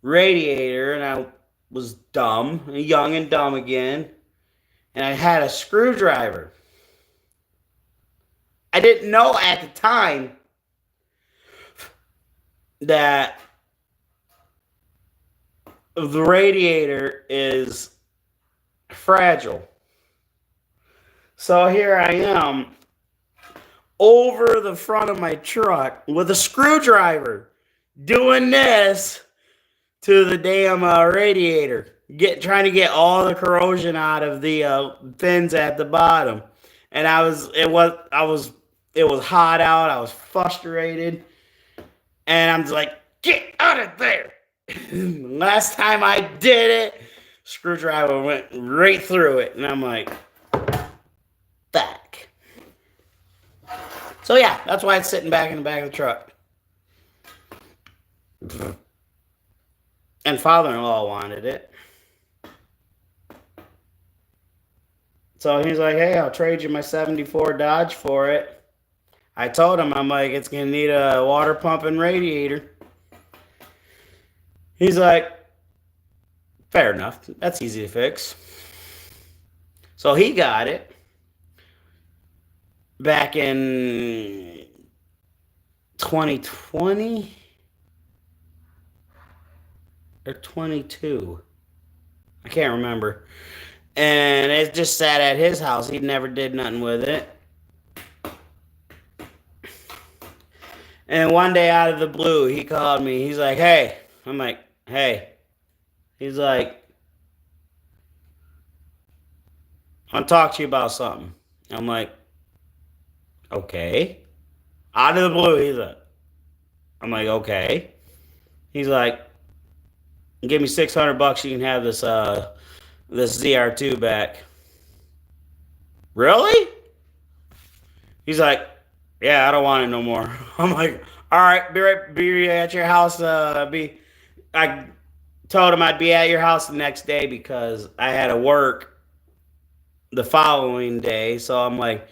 radiator, and I was dumb, young and dumb again, and I had a screwdriver. I didn't know at the time that the radiator is fragile. So here I am over the front of my truck with a screwdriver doing this to the damn radiator, trying to get all the corrosion out of the fins at the bottom. And it was hot out. I was frustrated, and I'm just like, get out of there. Last time I did it, screwdriver went right through it, and I'm like, back. So yeah, that's why it's sitting back in the back of the truck. And father-in-law wanted it. So he's like, hey, I'll trade you my 74 Dodge for it. I told him, I'm like, it's going to need a water pump and radiator. He's like, fair enough. That's easy to fix. So he got it back in 2020 or 22. I can't remember. And it just sat at his house. He never did nothing with it. And one day out of the blue, he called me. He's like, hey. I'm like, hey. He's like, I want to talk to you about something. I'm like, okay. Out of the blue, I'm like, okay. He's like, give me $600, you can have this ZR2 back. Really? He's like, yeah, I don't want it no more. I'm like, all right, be at your house. I told him I'd be at your house the next day because I had to work the following day. So I'm like,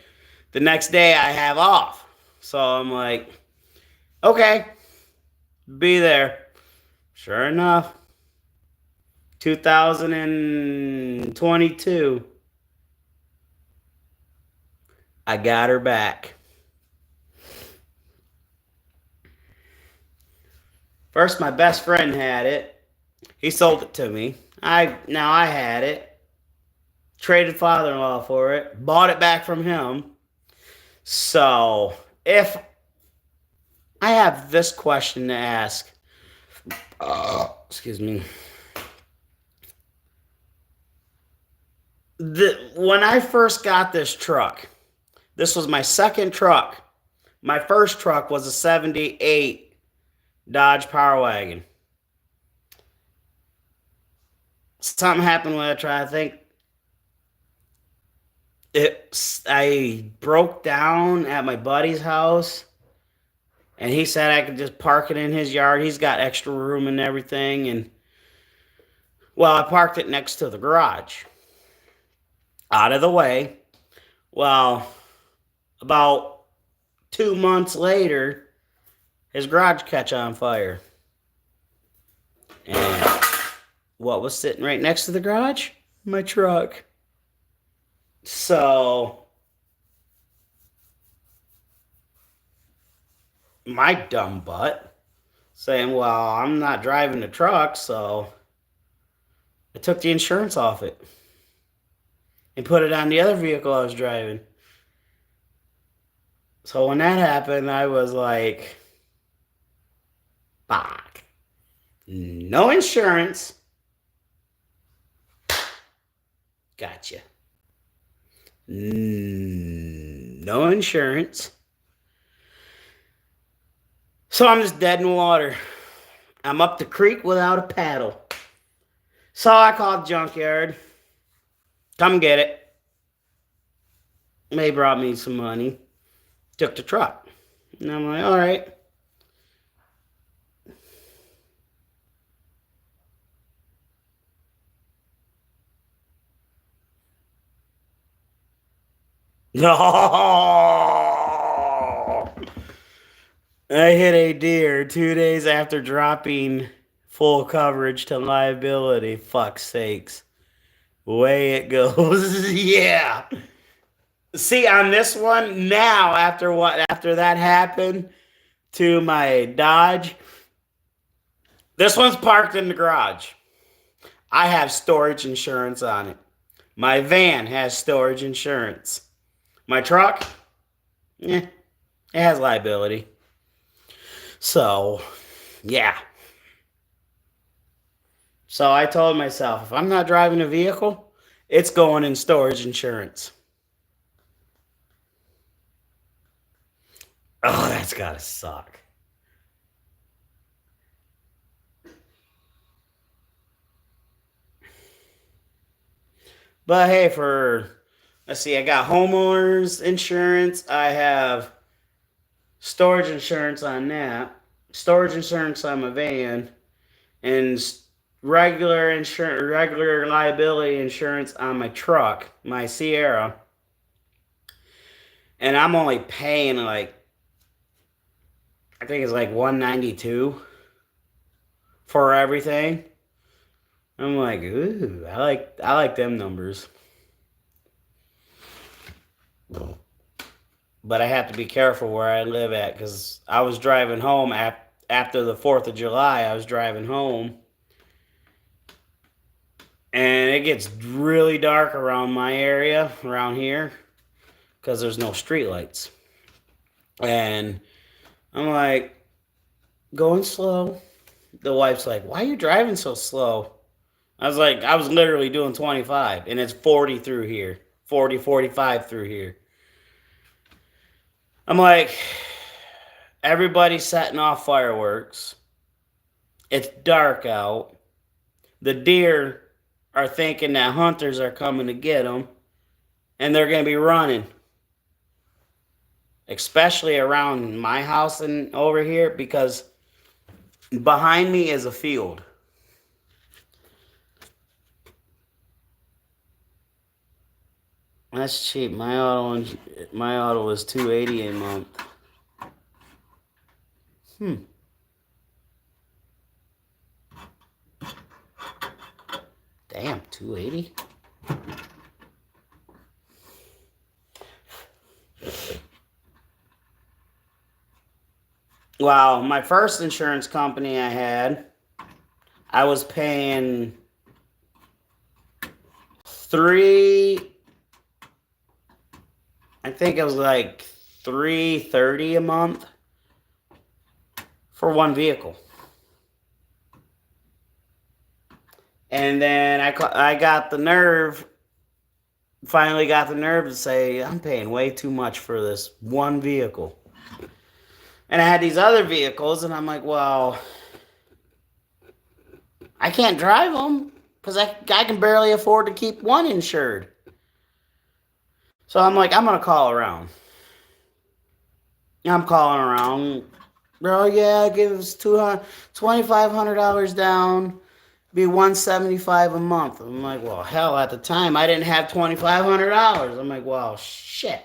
The next day I have off. So I'm like, okay, be there. Sure enough, 2022, I got her back. First, my best friend had it. He sold it to me. Now I had it. Traded father-in-law for it. Bought it back from him. So, if I have this question to ask, excuse me. When I first got this truck, this was my second truck. My first truck was a 78 Dodge Power Wagon. Something happened with that truck. I think I broke down at my buddy's house, and he said I could just park it in his yard. He's got extra room and everything, and well, I parked it next to the garage, out of the way. Well, about 2 months later, his garage catch on fire, and what was sitting right next to the garage? My truck. So, my dumb butt saying, well, I'm not driving the truck, so I took the insurance off it and put it on the other vehicle I was driving. So when that happened, I was like, fuck. No insurance. Gotcha. No insurance. So I'm just dead in the water. I'm up the creek without a paddle. So I called junkyard. Come get it. They brought me some money. Took the truck. And I'm like, all right. No. I hit a deer 2 days after dropping full coverage to liability. Fuck's sakes. Way it goes. Yeah. See, on this one, now, after that happened to my Dodge, this one's parked in the garage. I have storage insurance on it. My van has storage insurance. My truck, it has liability. So, yeah. So I told myself, if I'm not driving a vehicle, it's going in storage insurance. Oh, that's gotta suck. But hey, let's see, I got homeowners insurance. I have storage insurance on that, storage insurance on my van, and regular liability insurance on my truck, my Sierra. And I'm only paying I think it's like $192 for everything. I'm like, ooh, I like them numbers. But I have to be careful where I live at, because I was driving home after the 4th of July. I was driving home, and it gets really dark around my area, around here, because there's no street lights. And I'm like, going slow. The wife's like, why are you driving so slow? I was like, I was literally doing 25, and it's 40 through here. 40, 45 through here. I'm like, everybody's setting off fireworks. It's dark out. The deer are thinking that hunters are coming to get them, and they're going to be running. Especially around my house and over here, because behind me is a field. That's cheap. My auto was $280 a month. Damn, $280. Wow, my first insurance company I was paying I think it was like $330 a month for one vehicle. And then I got the nerve, finally got the nerve to say, I'm paying way too much for this one vehicle. And I had these other vehicles, and I'm like, well, I can't drive them because I can barely afford to keep one insured. So I'm like, I'm going to call around. I'm calling around. Oh, yeah, give us $2,500 down. Be $175 a month. I'm like, well, hell, at the time, I didn't have $2,500. I'm like, well, shit.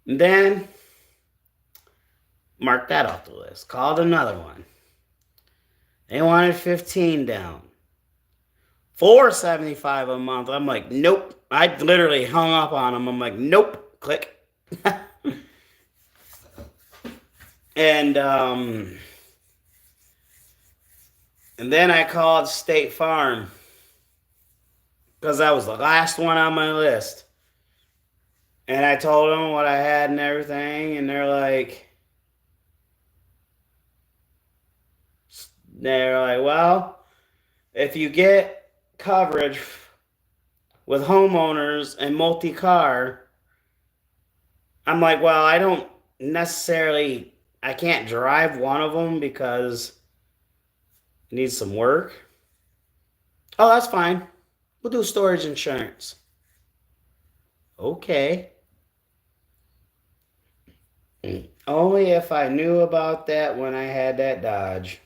And then, mark that off the list. Called another one. They wanted 15 down. $475 a month. I'm like, nope. I literally hung up on them. I'm like, nope. Click. And then I called State Farm because that was the last one on my list. And I told them what I had and everything, and they're like, well, if you get coverage with homeowners and multi-car, I'm like, well, I don't necessarily, I can't drive one of them because it needs some work. Oh, that's fine. We'll do storage insurance. Okay. Only if I knew about that when I had that Dodge.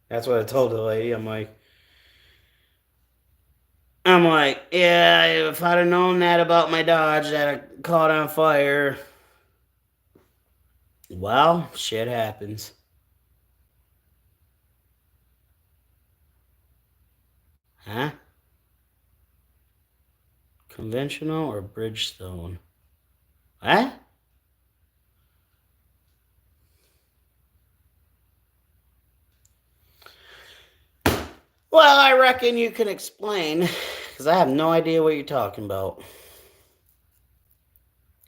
That's what I told the lady. I'm like, yeah, if I'd have known that about my Dodge that I caught on fire. Well, shit happens. Huh? Conventional or Bridgestone? What? Well, I reckon you can explain, because I have no idea what you're talking about.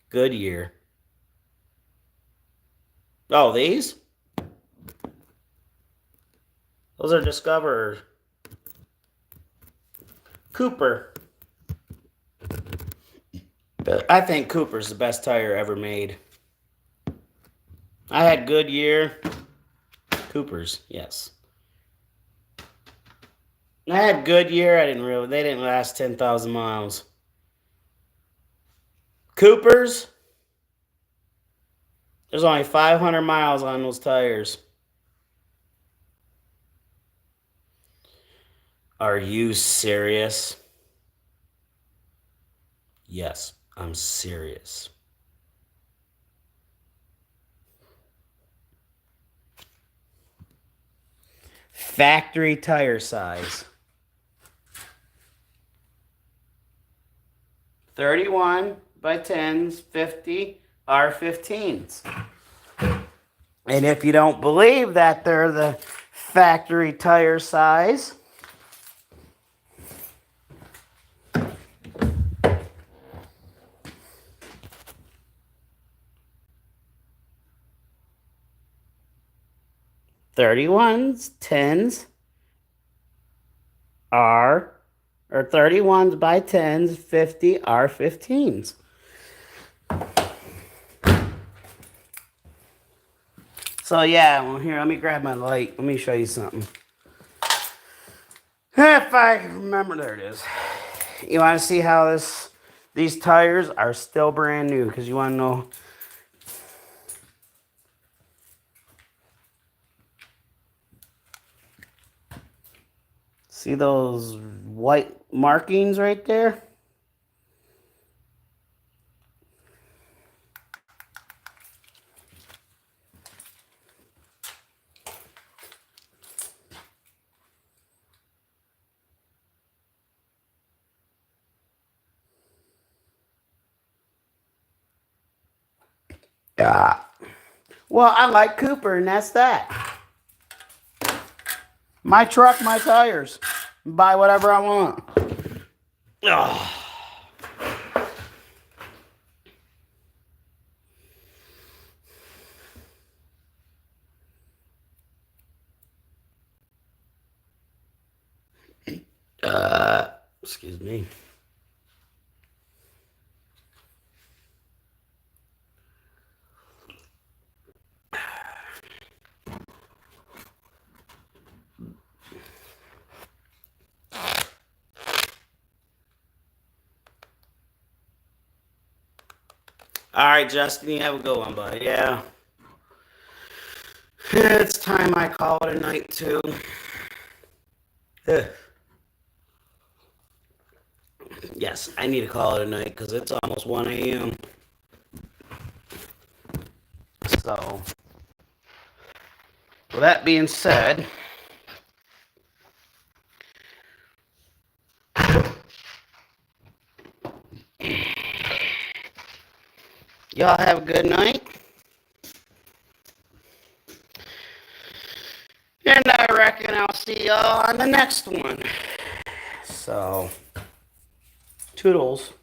Goodyear. Oh, these? Those are Discover. Cooper. I think Cooper's the best tire ever made. I had Goodyear. Cooper's, yes. I had Goodyear. They didn't last 10,000 miles. Cooper's, there's only 500 miles on those tires. Are you serious? Yes, I'm serious. Factory tire size. 31 by 10s, 50 R15s. And if you don't believe that they're the factory tire size, .31s, 10s are, or 31s by 10s, 50 R15s. So yeah, well here, let me grab my light. Let me show you something. If I remember, there it is. You want to see how these tires are still brand new, because you want to know. See those white markings right there? Yeah. Well, I like Cooper, and that's that. My truck, my tires. Buy whatever I want. Ugh. Excuse me. All right, Justin, you have a good one, bud. Yeah. It's time I call it a night, too. Ugh. Yes, I need to call it a night because it's almost 1 a.m. So, with that being said, y'all have a good night. And I reckon I'll see y'all on the next one. So, toodles.